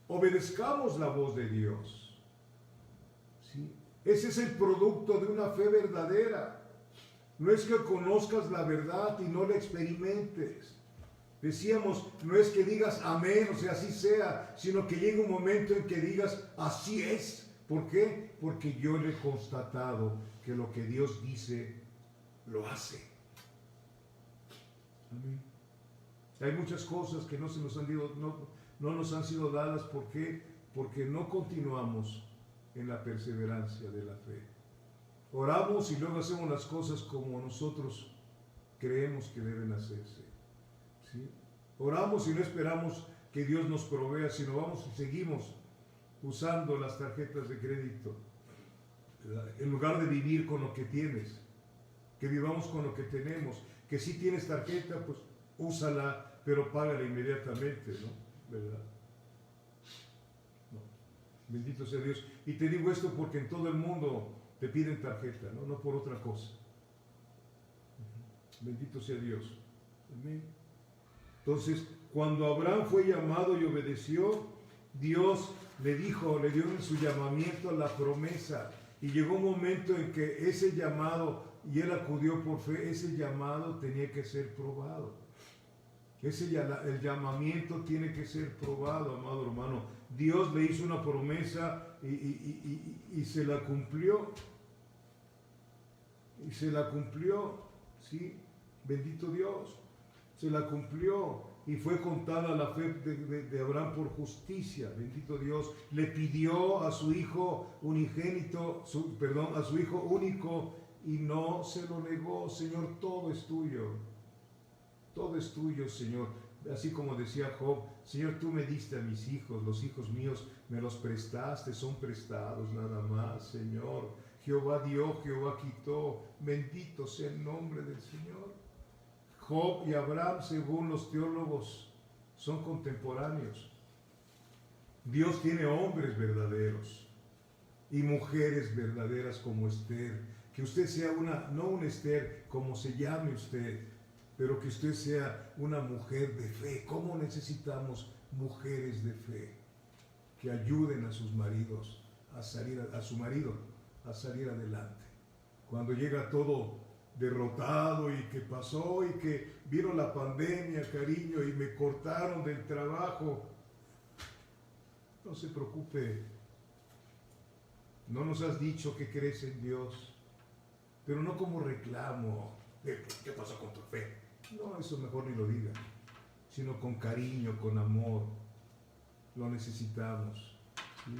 Obedezcamos la voz de Dios. ¿Sí? Ese es el producto de una fe verdadera. No es que conozcas la verdad y no la experimentes. Decíamos, no es que digas amén, o sea, así sea, sino que llegue un momento en que digas, así es. ¿Por qué? Porque yo le he constatado que lo que Dios dice, lo hace. Amén. Hay muchas cosas que no nos han sido dadas. ¿Por qué? Porque no continuamos en la perseverancia de la fe. Oramos y luego hacemos las cosas como nosotros creemos que deben hacerse. ¿Sí? Oramos y no esperamos que Dios nos provea, sino vamos y seguimos usando las tarjetas de crédito, ¿verdad? En lugar de vivir con lo que tienes, que vivamos con lo que tenemos. Que si tienes tarjeta, pues úsala, pero págala inmediatamente, ¿no? ¿Verdad? No. Bendito sea Dios. Y te digo esto porque en todo el mundo te piden tarjeta, ¿no? No por otra cosa. Bendito sea Dios. Amén. Entonces, cuando Abraham fue llamado y obedeció, Dios le dio en su llamamiento la promesa. Y llegó un momento en que ese llamado, y él acudió por fe, ese llamado tenía que ser probado. El llamamiento tiene que ser probado, amado hermano. Dios le hizo una promesa y se la cumplió. Y se la cumplió, ¿sí? Bendito Dios. Se la cumplió y fue contada la fe de Abraham por justicia. Bendito Dios. Le pidió a su hijo unigénito, a su hijo único, y no se lo negó. Señor, todo es tuyo. Todo es tuyo, Señor. Así como decía Job, Señor, tú me diste a mis hijos, los hijos míos me los prestaste, son prestados nada más, Señor. Jehová dio, Jehová quitó. Bendito sea el nombre del Señor. Job y Abraham, según los teólogos, son contemporáneos. Dios tiene hombres verdaderos y mujeres verdaderas como Esther. Que usted sea no una Esther como se llame usted, pero que usted sea una mujer de fe. ¿Cómo necesitamos mujeres de fe que ayuden a sus maridos a salir adelante? Cuando llega todo derrotado y que pasó y que vino la pandemia, cariño, y me cortaron del trabajo, no se preocupe. No nos has dicho que crees en Dios, pero no como reclamo. ¿Qué pasó con tu fe? No, eso mejor ni lo diga, sino con cariño, con amor. Lo necesitamos. ¿Sí?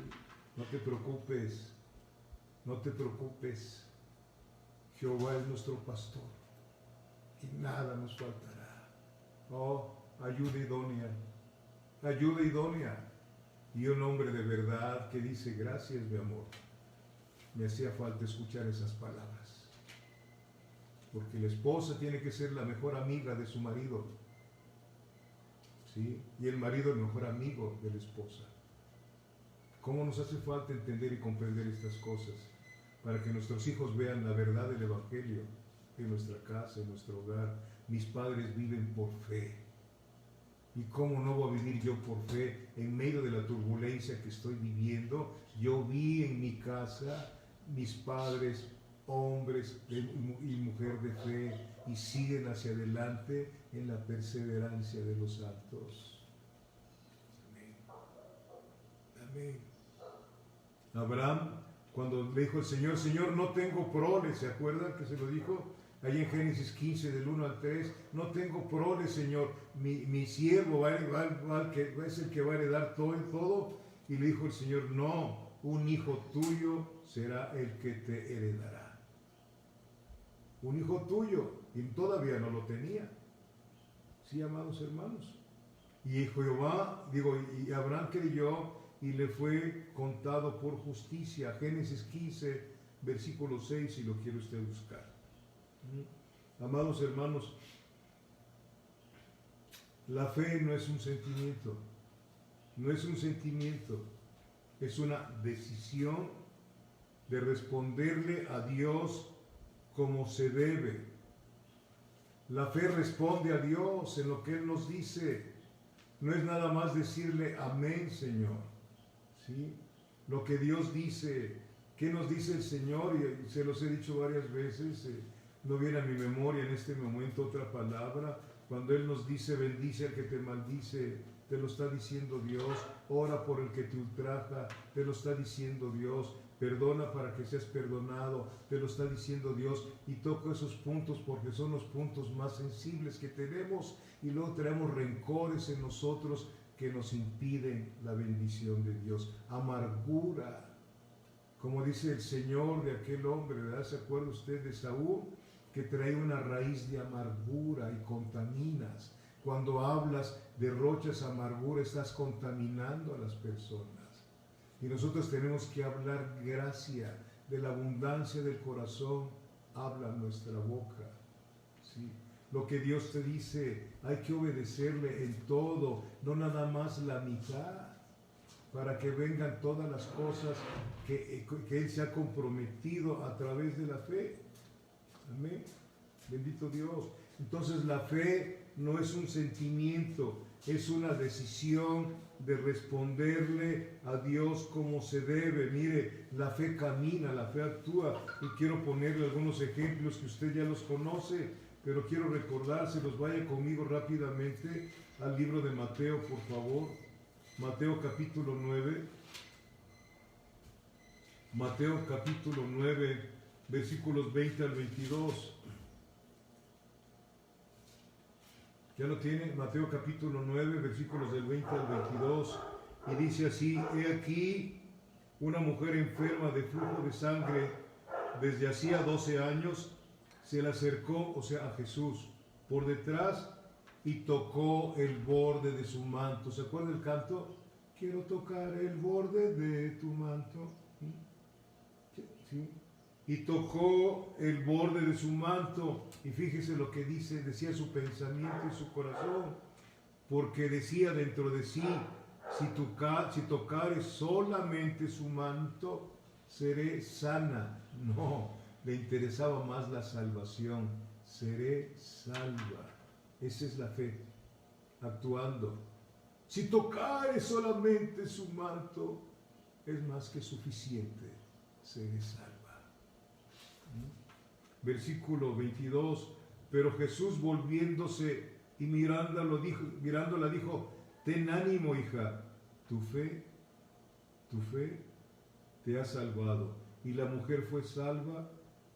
No te preocupes, no te preocupes. Jehová es nuestro pastor y nada nos faltará. Oh, ayuda idónea, ayuda idónea. Y un hombre de verdad que dice, gracias, mi amor. Me hacía falta escuchar esas palabras. Porque la esposa tiene que ser la mejor amiga de su marido. ¿Sí? Y el marido el mejor amigo de la esposa. ¿Cómo nos hace falta entender y comprender estas cosas? Para que nuestros hijos vean la verdad del Evangelio en nuestra casa, en nuestro hogar. Mis padres viven por fe. ¿Y cómo no voy a vivir yo por fe en medio de la turbulencia que estoy viviendo? Yo vi en mi casa mis padres, hombres y mujer de fe, y siguen hacia adelante en la perseverancia de los santos. Amén. Amén. Abraham, cuando le dijo el Señor, Señor, no tengo prole, ¿se acuerdan que se lo dijo? Ahí en Génesis 15, del 1 al 3, no tengo prole, Señor, mi siervo es el que va a heredar todo. Y le dijo el Señor, no, un hijo tuyo será el que te heredará. Un hijo tuyo, y todavía no lo tenía. Sí, amados hermanos. Y y Abraham creyó y le fue contado por justicia. Génesis 15, versículo 6, si lo quiere usted buscar. Amados hermanos, la fe no es un sentimiento, es una decisión de responderle a Dios como se debe. La fe responde a Dios en lo que Él nos dice. no es nada más decirle amén, Señor. ¿Sí? Lo que Dios dice, ¿qué nos dice el Señor? Y se los he dicho varias veces, no viene a mi memoria en este momento otra palabra. Cuando Él nos dice, bendice al que te maldice, te lo está diciendo Dios. Ora por el que te ultraja, te lo está diciendo Dios. Perdona para que seas perdonado, te lo está diciendo Dios. Y toco esos puntos porque son los puntos más sensibles que tenemos, y luego traemos rencores en nosotros que nos impiden la bendición de Dios. Amargura, como dice el Señor de aquel hombre, ¿verdad? ¿Se acuerda usted de Saúl? Que trae una raíz de amargura y contaminas. Cuando hablas, derrochas amargura, estás contaminando a las personas. Y nosotros tenemos que hablar gracia, de la abundancia del corazón habla nuestra boca. ¿Sí? Lo que Dios te dice, hay que obedecerle en todo, no nada más la mitad, para que vengan todas las cosas que Él se ha comprometido a través de la fe. Amén. Bendito Dios. Entonces la fe no es un sentimiento, es una decisión de responderle a Dios como se debe. Mire, la fe camina, la fe actúa. Y quiero ponerle algunos ejemplos que usted ya los conoce, pero quiero recordárselos. Vaya conmigo rápidamente al libro de Mateo, por favor. Mateo capítulo 9. Mateo capítulo 9, versículos 20 al 22. ¿Ya lo tiene? Mateo capítulo 9, versículos del 20 al 22. Y dice así: he aquí una mujer enferma de flujo de sangre desde hacía 12 años, se le acercó, o sea, a Jesús, por detrás, y tocó el borde de su manto. ¿Se acuerda el canto? Quiero tocar el borde de tu manto. ¿Sí? Y tocó el borde de su manto. Y fíjese lo que dice, decía su pensamiento y su corazón, porque decía dentro de sí: si tocare solamente su manto, seré sana. No, le interesaba más la salvación. Seré salva. Esa es la fe, actuando. Si tocare solamente su manto, es más que suficiente, seré salva. Versículo 22, pero Jesús volviéndose y mirándola dijo: ten ánimo, hija, tu fe te ha salvado. Y la mujer fue salva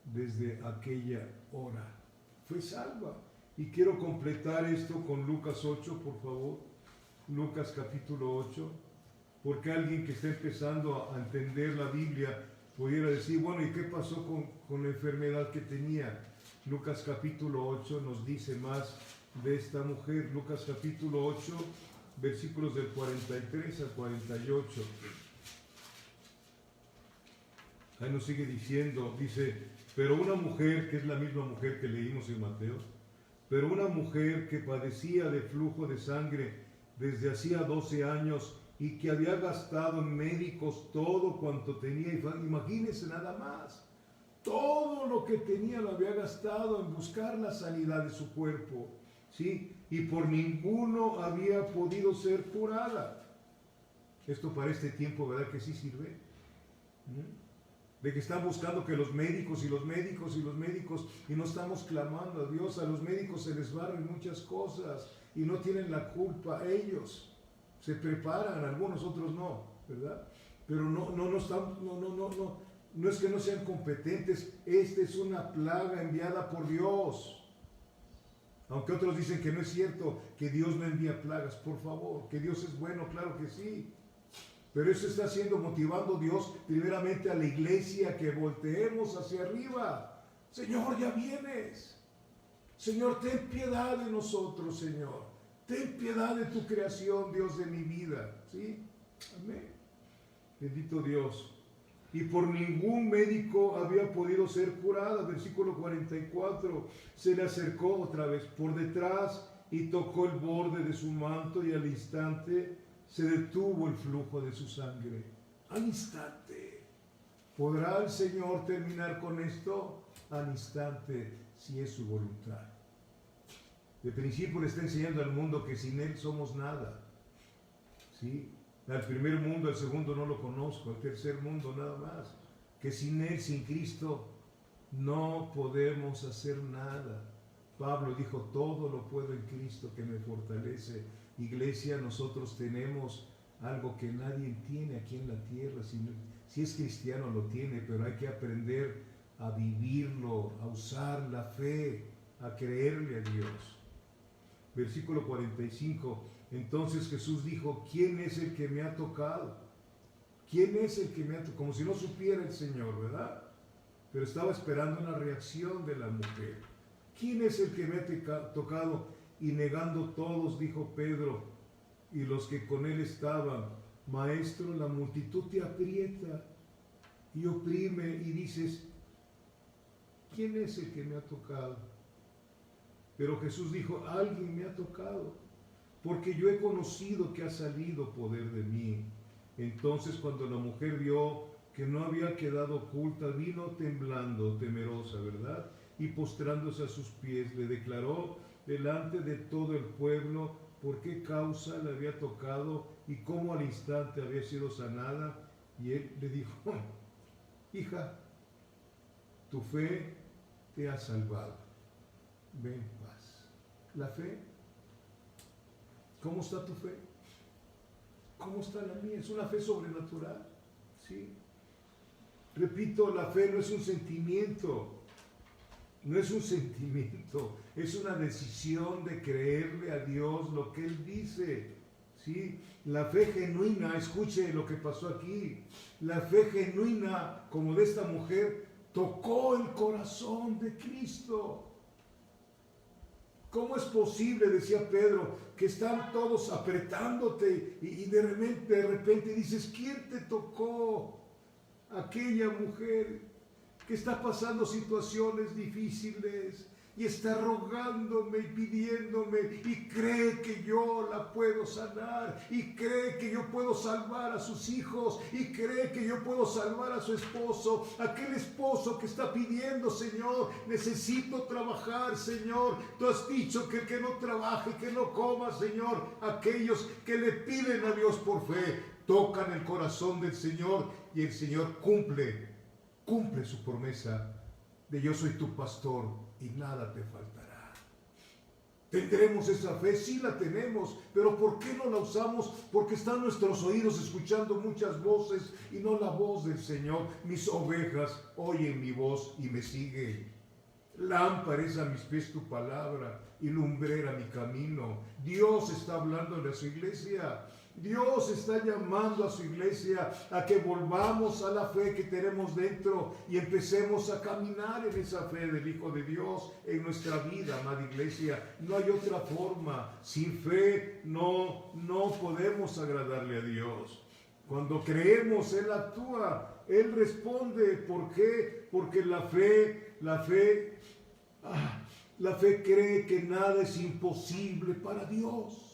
desde aquella hora. Fue salva. Y quiero completar esto con Lucas 8, por favor. Lucas capítulo 8, porque alguien que está empezando a entender la Biblia pudiera decir: bueno, ¿y qué pasó con la enfermedad que tenía? Lucas capítulo 8 nos dice más de esta mujer. Lucas capítulo 8, versículos del 43 al 48. Ahí nos sigue diciendo, dice: pero una mujer, que es la misma mujer que leímos en Mateo, pero una mujer que padecía de flujo de sangre desde hacía 12 años, y que había gastado en médicos todo cuanto tenía. Imagínense nada más, todo lo que tenía lo había gastado en buscar la sanidad de su cuerpo, ¿sí? Y por ninguno había podido ser curada. Esto para este tiempo, ¿verdad que sí sirve? De que están buscando que los médicos, y no estamos clamando a Dios. A los médicos se les barren muchas cosas y no tienen la culpa ellos. Se preparan, algunos, otros no, ¿verdad? Pero no es que no sean competentes. Esta es una plaga enviada por Dios. Aunque otros dicen que no es cierto, que Dios no envía plagas. Por favor, que Dios es bueno, claro que sí. Pero eso está siendo motivando Dios primeramente a la iglesia, que volteemos hacia arriba. Señor, ya vienes. Señor, ten piedad de nosotros, Señor. Ten piedad de tu creación, Dios de mi vida. ¿Sí? Amén. Bendito Dios. Y por ningún médico había podido ser curada. Versículo 44. Se le acercó otra vez por detrás y tocó el borde de su manto, y al instante se detuvo el flujo de su sangre. Al instante. ¿Podrá el Señor terminar con esto? Al instante, si es su voluntad. De principio le está enseñando al mundo que sin Él somos nada. ¿sí? Al primer mundo, al segundo no lo conozco, al tercer mundo nada más. Que sin Él, sin Cristo, no podemos hacer nada. Pablo dijo, todo lo puedo en Cristo que me fortalece. Iglesia, nosotros tenemos algo que nadie tiene aquí en la tierra. Si es cristiano lo tiene, pero hay que aprender a vivirlo, a usar la fe, a creerle a Dios. Versículo 45. Entonces Jesús dijo, ¿quién es el que me ha tocado? ¿Quién es el que me ha tocado? Como si no supiera el Señor, ¿verdad? Pero estaba esperando una reacción de la mujer. ¿Quién es el que me ha tocado? Y negando todos, dijo Pedro, y los que con él estaban, Maestro, la multitud te aprieta y oprime, y dices, ¿quién es el que me ha tocado? Pero Jesús dijo, alguien me ha tocado, porque yo he conocido que ha salido poder de mí. Entonces cuando la mujer vio que no había quedado oculta, vino temblando, temerosa, ¿verdad? Y postrándose a sus pies, le declaró delante de todo el pueblo por qué causa le había tocado y cómo al instante había sido sanada. Y él le dijo, hija, tu fe te ha salvado. Ven en paz. La fe, ¿cómo está tu fe? ¿Cómo está la mía? Es una fe sobrenatural, ¿sí? Repito, la fe no es un sentimiento, no es un sentimiento, es una decisión de creerle a Dios lo que Él dice, ¿sí? La fe genuina, escuche lo que pasó aquí, la fe genuina, como de esta mujer, tocó el corazón de Cristo. ¿Cómo es posible, decía Pedro, que están todos apretándote y de repente dices, ¿quién te tocó? Aquella mujer que está pasando situaciones difíciles y está rogándome y pidiéndome y cree que yo la puedo sanar y cree que yo puedo salvar a sus hijos y cree que yo puedo salvar a su esposo, aquel esposo que está pidiendo, Señor, necesito trabajar, Señor, tú has dicho que el que no trabaje, que no coma, Señor. Aquellos que le piden a Dios por fe, tocan el corazón del Señor y el Señor cumple su promesa de yo soy tu pastor y nada te faltará. ¿Tendremos esa fe? Sí la tenemos, pero ¿por qué no la usamos? Porque están nuestros oídos escuchando muchas voces y no la voz del Señor. Mis ovejas oyen mi voz y me siguen. Lámpara es a mis pies tu palabra y lumbrera mi camino. Dios está hablándole a su iglesia. Dios está llamando a su iglesia a que volvamos a la fe que tenemos dentro y empecemos a caminar en esa fe del Hijo de Dios en nuestra vida, amada iglesia. No hay otra forma. Sin fe no podemos agradarle a Dios. Cuando creemos, Él actúa, Él responde. ¿Por qué? Porque la fe cree que nada es imposible para Dios.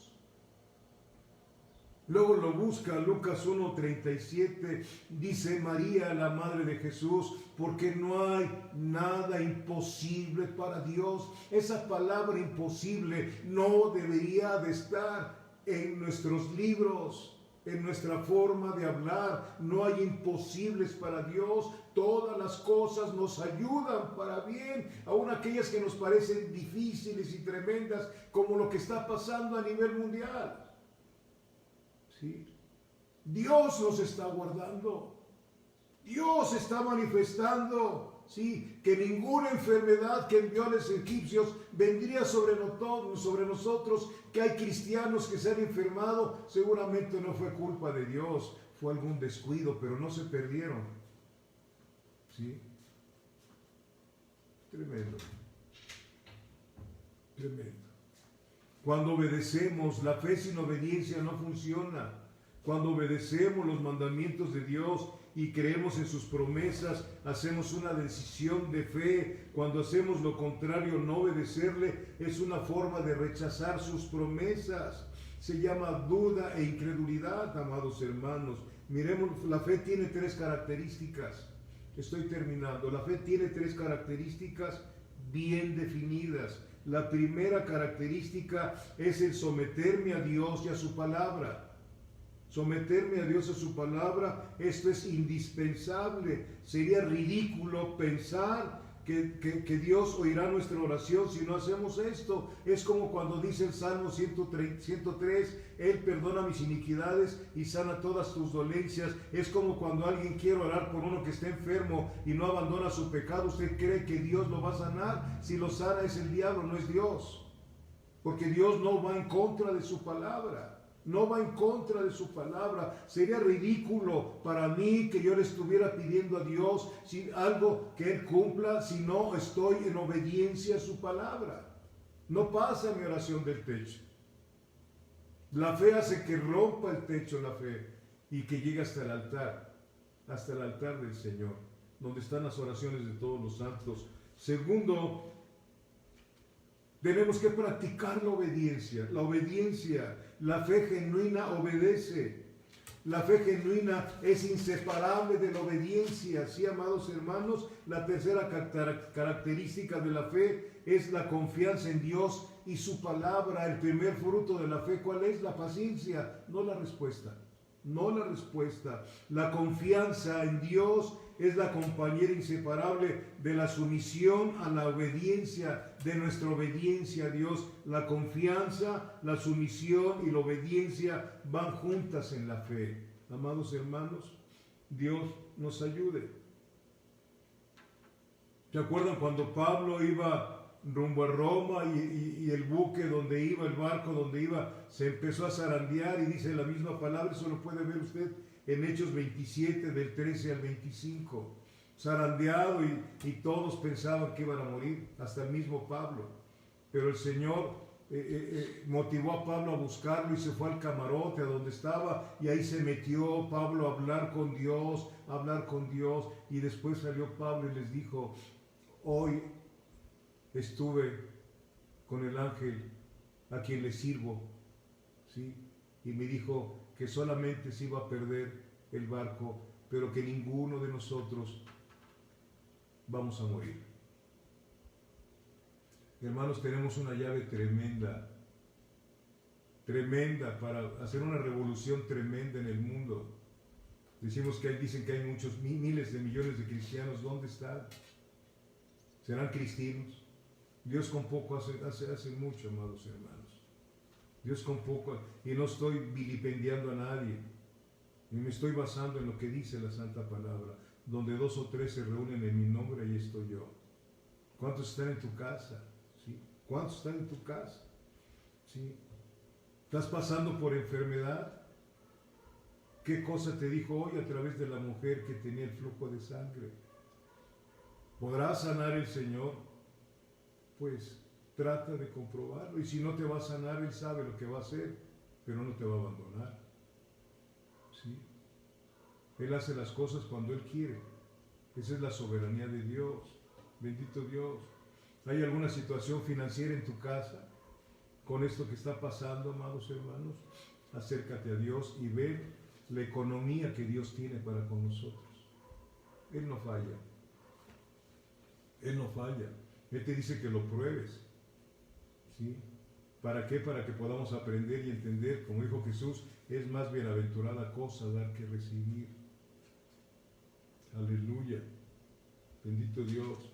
Luego lo busca, Lucas 1:37, dice María, la madre de Jesús, porque no hay nada imposible para Dios. Esa palabra imposible no debería de estar en nuestros libros, en nuestra forma de hablar. No hay imposibles para Dios. Todas las cosas nos ayudan para bien, aun aquellas que nos parecen difíciles y tremendas, como lo que está pasando a nivel mundial. ¿Sí? Dios nos está guardando. Dios está manifestando, ¿sí?, que ninguna enfermedad que envió a los egipcios vendría sobre nosotros. Que hay cristianos que se han enfermado, seguramente no fue culpa de Dios, fue algún descuido, pero no se perdieron. ¿Sí? Tremendo. Tremendo. Cuando obedecemos, la fe sin obediencia no funciona. Cuando obedecemos los mandamientos de Dios y creemos en sus promesas, hacemos una decisión de fe. Cuando hacemos lo contrario, no obedecerle, es una forma de rechazar sus promesas. Se llama duda e incredulidad, amados hermanos. Miremos, la fe tiene 3 características. Estoy terminando. La fe tiene 3 características bien definidas. La primera característica es el someterme a Dios y a su palabra. Someterme a Dios, a su palabra, esto es indispensable. Sería ridículo pensar que Dios oirá nuestra oración si no hacemos esto. Es como cuando dice el Salmo 103, Él perdona mis iniquidades y sana todas tus dolencias. Es como cuando alguien quiere orar por uno que está enfermo y no abandona su pecado. ¿Usted cree que Dios lo va a sanar? Si lo sana es el diablo, no es Dios. Porque Dios no va en contra de su palabra. No va en contra de su palabra. Sería ridículo para mí que yo le estuviera pidiendo a Dios algo que Él cumpla si no estoy en obediencia a su palabra. No pasa mi oración del techo. La fe hace que rompa el techo la fe y que llegue hasta el altar del Señor, donde están las oraciones de todos los santos. Segundo, tenemos que practicar la obediencia. La obediencia, la fe genuina obedece. La fe genuina es inseparable de la obediencia. Sí, amados hermanos, la tercera característica de la fe es la confianza en Dios y su palabra. El primer fruto de la fe, ¿cuál es? La paciencia, no la respuesta. No la respuesta. La confianza en Dios es la compañera inseparable de la sumisión a la obediencia, de nuestra obediencia a Dios. La confianza, la sumisión y la obediencia van juntas en la fe. Amados hermanos, Dios nos ayude. ¿Se acuerdan cuando Pablo iba rumbo a Roma y el buque donde iba, el barco donde iba, se empezó a zarandear? Y dice la misma palabra, eso lo puede ver usted en Hechos 27, del 13 al 25, zarandeado y todos pensaban que iban a morir, hasta el mismo Pablo. Pero el Señor motivó a Pablo a buscarlo y se fue al camarote a donde estaba y ahí se metió Pablo a hablar con Dios, y después salió Pablo y les dijo: hoy estuve con el ángel a quien le sirvo, ¿sí? Y me dijo que solamente se iba a perder el barco, pero que ninguno de nosotros vamos a morir. Hermanos, tenemos una llave tremenda para hacer una revolución tremenda en el mundo. Dicen que hay muchos, miles de millones de cristianos. ¿Dónde están? ¿Serán cristianos? Dios con poco hace mucho, amados hermanos. Dios con poco, y no estoy vilipendiando a nadie, y me estoy basando en lo que dice la Santa Palabra. Donde 2 o 3 se reúnen en mi nombre, ahí estoy yo. ¿Cuántos están en tu casa? ¿Sí? ¿Cuántos están en tu casa? ¿Sí? ¿Estás pasando por enfermedad? ¿Qué cosa te dijo hoy a través de la mujer que tenía el flujo de sangre? ¿Podrá sanar el Señor? Pues trata de comprobarlo, y si no te va a sanar, Él sabe lo que va a hacer, pero no te va a abandonar. ¿Sí? Él hace las cosas cuando Él quiere. Esa es la soberanía de Dios. Bendito Dios. ¿Hay alguna situación financiera en tu casa con esto que está pasando, amados hermanos? Acércate a Dios y ve la economía que Dios tiene para con nosotros. Él no falla. Él no falla. Él te dice que lo pruebes. ¿Sí? ¿Para qué? Para que podamos aprender y entender. Como dijo Jesús, es más bienaventurada cosa dar que recibir. Aleluya. Bendito Dios.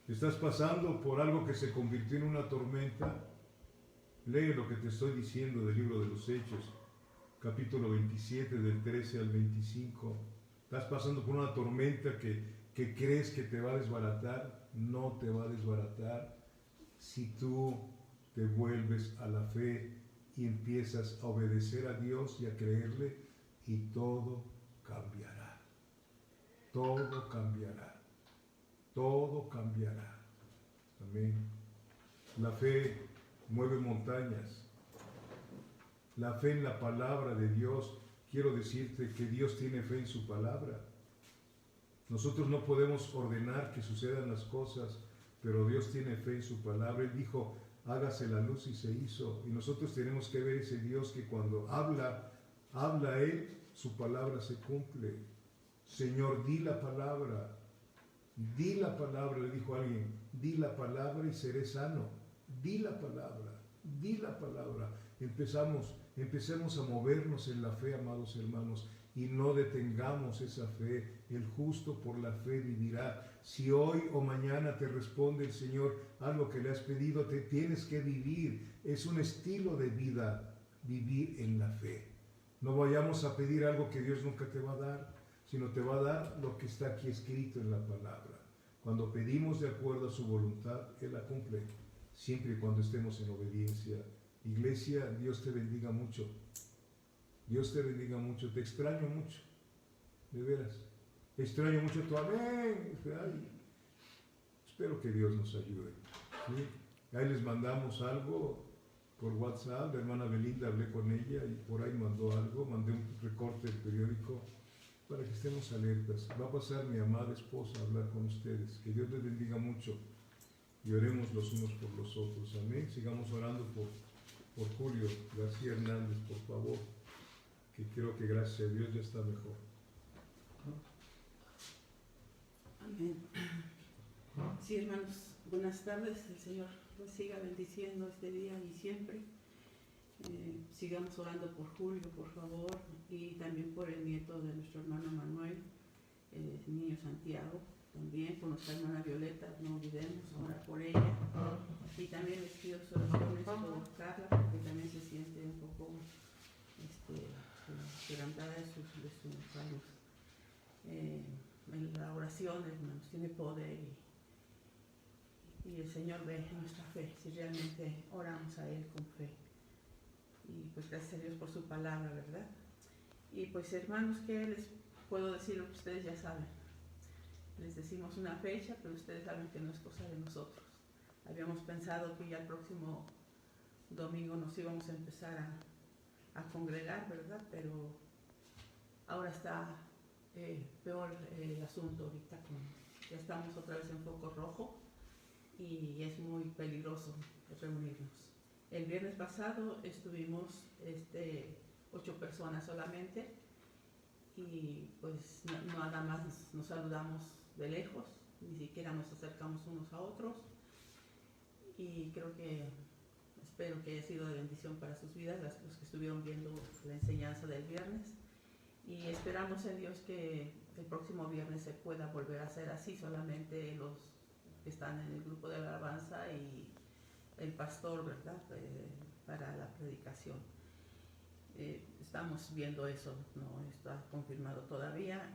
¿Estás pasando por algo que se convirtió en una tormenta? Lee lo que te estoy diciendo del libro de los Hechos, capítulo 27, del 13 al 25. ¿Estás pasando por una tormenta que crees que te va a desbaratar? No te va a desbaratar si tú te vuelves a la fe y empiezas a obedecer a Dios y a creerle, y todo cambiará. Todo cambiará. Todo cambiará. Amén. La fe mueve montañas. La fe en la palabra de Dios. Quiero decirte que Dios tiene fe en su palabra. Nosotros no podemos ordenar que sucedan las cosas, pero Dios tiene fe en su palabra. Él dijo: hágase la luz, y se hizo. Y nosotros tenemos que ver ese Dios que cuando habla Él, su palabra se cumple. Señor, di la palabra. Di la palabra, le dijo alguien. Di la palabra y seré sano. Di la palabra. Di la palabra. empecemos a movernos en la fe, amados hermanos, y no detengamos esa fe. El justo por la fe vivirá. Si hoy o mañana te responde el Señor algo que le has pedido, te tienes que vivir. Es un estilo de vida, vivir en la fe. No vayamos a pedir algo que Dios nunca te va a dar, sino te va a dar lo que está aquí escrito en la palabra. Cuando pedimos de acuerdo a su voluntad, Él la cumple, siempre y cuando estemos en obediencia. Iglesia, Dios te bendiga mucho. Dios te bendiga mucho. Te extraño mucho, de veras. Extraño mucho tu amén. Ay, espero que Dios nos ayude. ¿Sí? Ahí les mandamos algo por WhatsApp. La hermana Belinda, hablé con ella y por ahí mandó algo. Mandé un recorte del periódico para que estemos alertas. Va a pasar mi amada esposa a hablar con ustedes. Que Dios les bendiga mucho y oremos los unos por los otros. Amén. Sigamos orando por Julio García Hernández, por favor, que creo que gracias a Dios ya está mejor. Amén. Sí, hermanos, buenas tardes. El Señor los siga bendiciendo este día y siempre. Sigamos orando por Julio, por favor, y también por el nieto de nuestro hermano Manuel, el niño Santiago, también por nuestra hermana Violeta, no olvidemos orar por ella. Y también les pido sus oraciones por Carla, porque también se siente un poco quebrantada de su salud. En la oración, hermanos, tiene poder y el Señor ve nuestra fe, si realmente oramos a Él con fe. Y pues gracias a Dios por su palabra, ¿verdad? Y pues hermanos, ¿qué les puedo decir? Lo que ustedes ya saben. Les decimos una fecha, pero ustedes saben que no es cosa de nosotros. Habíamos pensado que ya el próximo domingo nos íbamos a empezar a congregar, ¿verdad? Pero ahora está peor el asunto ahorita, ya estamos otra vez en foco rojo y es muy peligroso reunirnos. El viernes pasado estuvimos 8 personas solamente y pues nada más nos saludamos de lejos, ni siquiera nos acercamos unos a otros y espero que haya sido de bendición para sus vidas, los que estuvieron viendo la enseñanza del viernes, y esperamos en Dios que el próximo viernes se pueda volver a hacer así, solamente los que están en el grupo de alabanza y el pastor, ¿verdad? Para la predicación. Estamos viendo eso, no está confirmado todavía,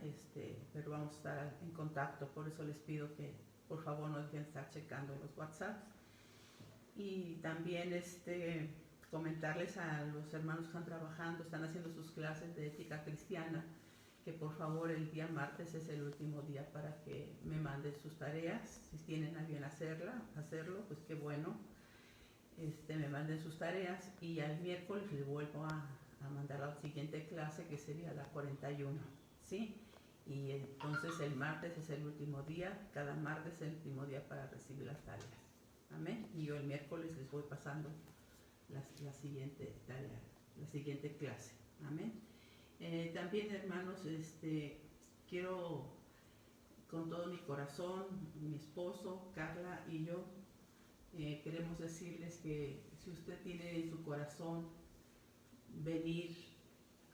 pero vamos a estar en contacto, por eso les pido que por favor no dejen de estar checando los WhatsApp. Y también comentarles a los hermanos que están trabajando, están haciendo sus clases de ética cristiana, que por favor el día martes es el último día para que me manden sus tareas, si tienen a bien hacerlo, pues qué bueno. Me manden sus tareas y al miércoles les vuelvo a mandar la siguiente clase, que sería la 41, ¿sí? Y entonces el martes es el último día, cada martes es el último día para recibir las tareas. Amén. Y yo el miércoles les voy pasando la siguiente tarea, la siguiente clase. Amén. También, hermanos, quiero con todo mi corazón, mi esposo, Carla y yo, queremos decirles que si usted tiene en su corazón venir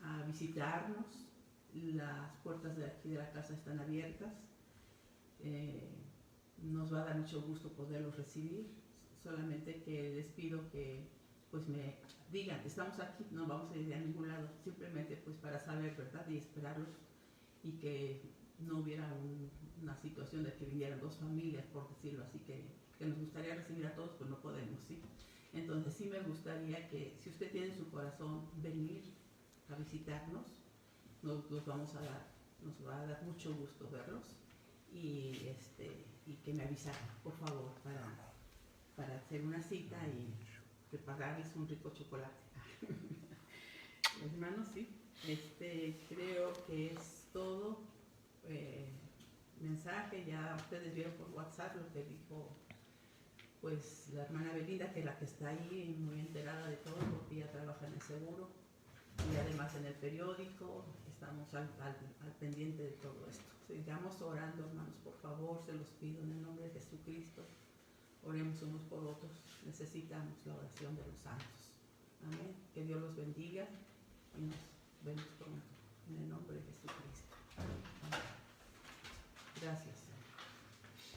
a visitarnos, las puertas de aquí de la casa están abiertas. Nos va a dar mucho gusto poderlos recibir, solamente que les pido que pues me digan, estamos aquí, no vamos a ir a ningún lado, simplemente pues para saber, ¿verdad? Y esperarlos y que no hubiera una situación de que vinieran 2 familias, por decirlo así, que nos gustaría recibir a todos, pues no podemos, ¿sí? Entonces sí me gustaría que si usted tiene en su corazón venir a visitarnos, nos va a dar mucho gusto verlos y que me avisaran, por favor, para hacer una cita y prepararles un rico chocolate. Hermanos, sí, creo que es todo. Mensaje, ya ustedes vieron por WhatsApp lo que dijo pues la hermana Belinda, que es la que está ahí muy enterada de todo, porque ella trabaja en el seguro y además en el periódico. Estamos al pendiente de todo esto. Sigamos orando, hermanos, por favor, se los pido en el nombre de Jesucristo. Oremos unos por otros, necesitamos la oración de los santos. Amén. Que Dios los bendiga y nos vemos pronto. En el nombre de Jesucristo.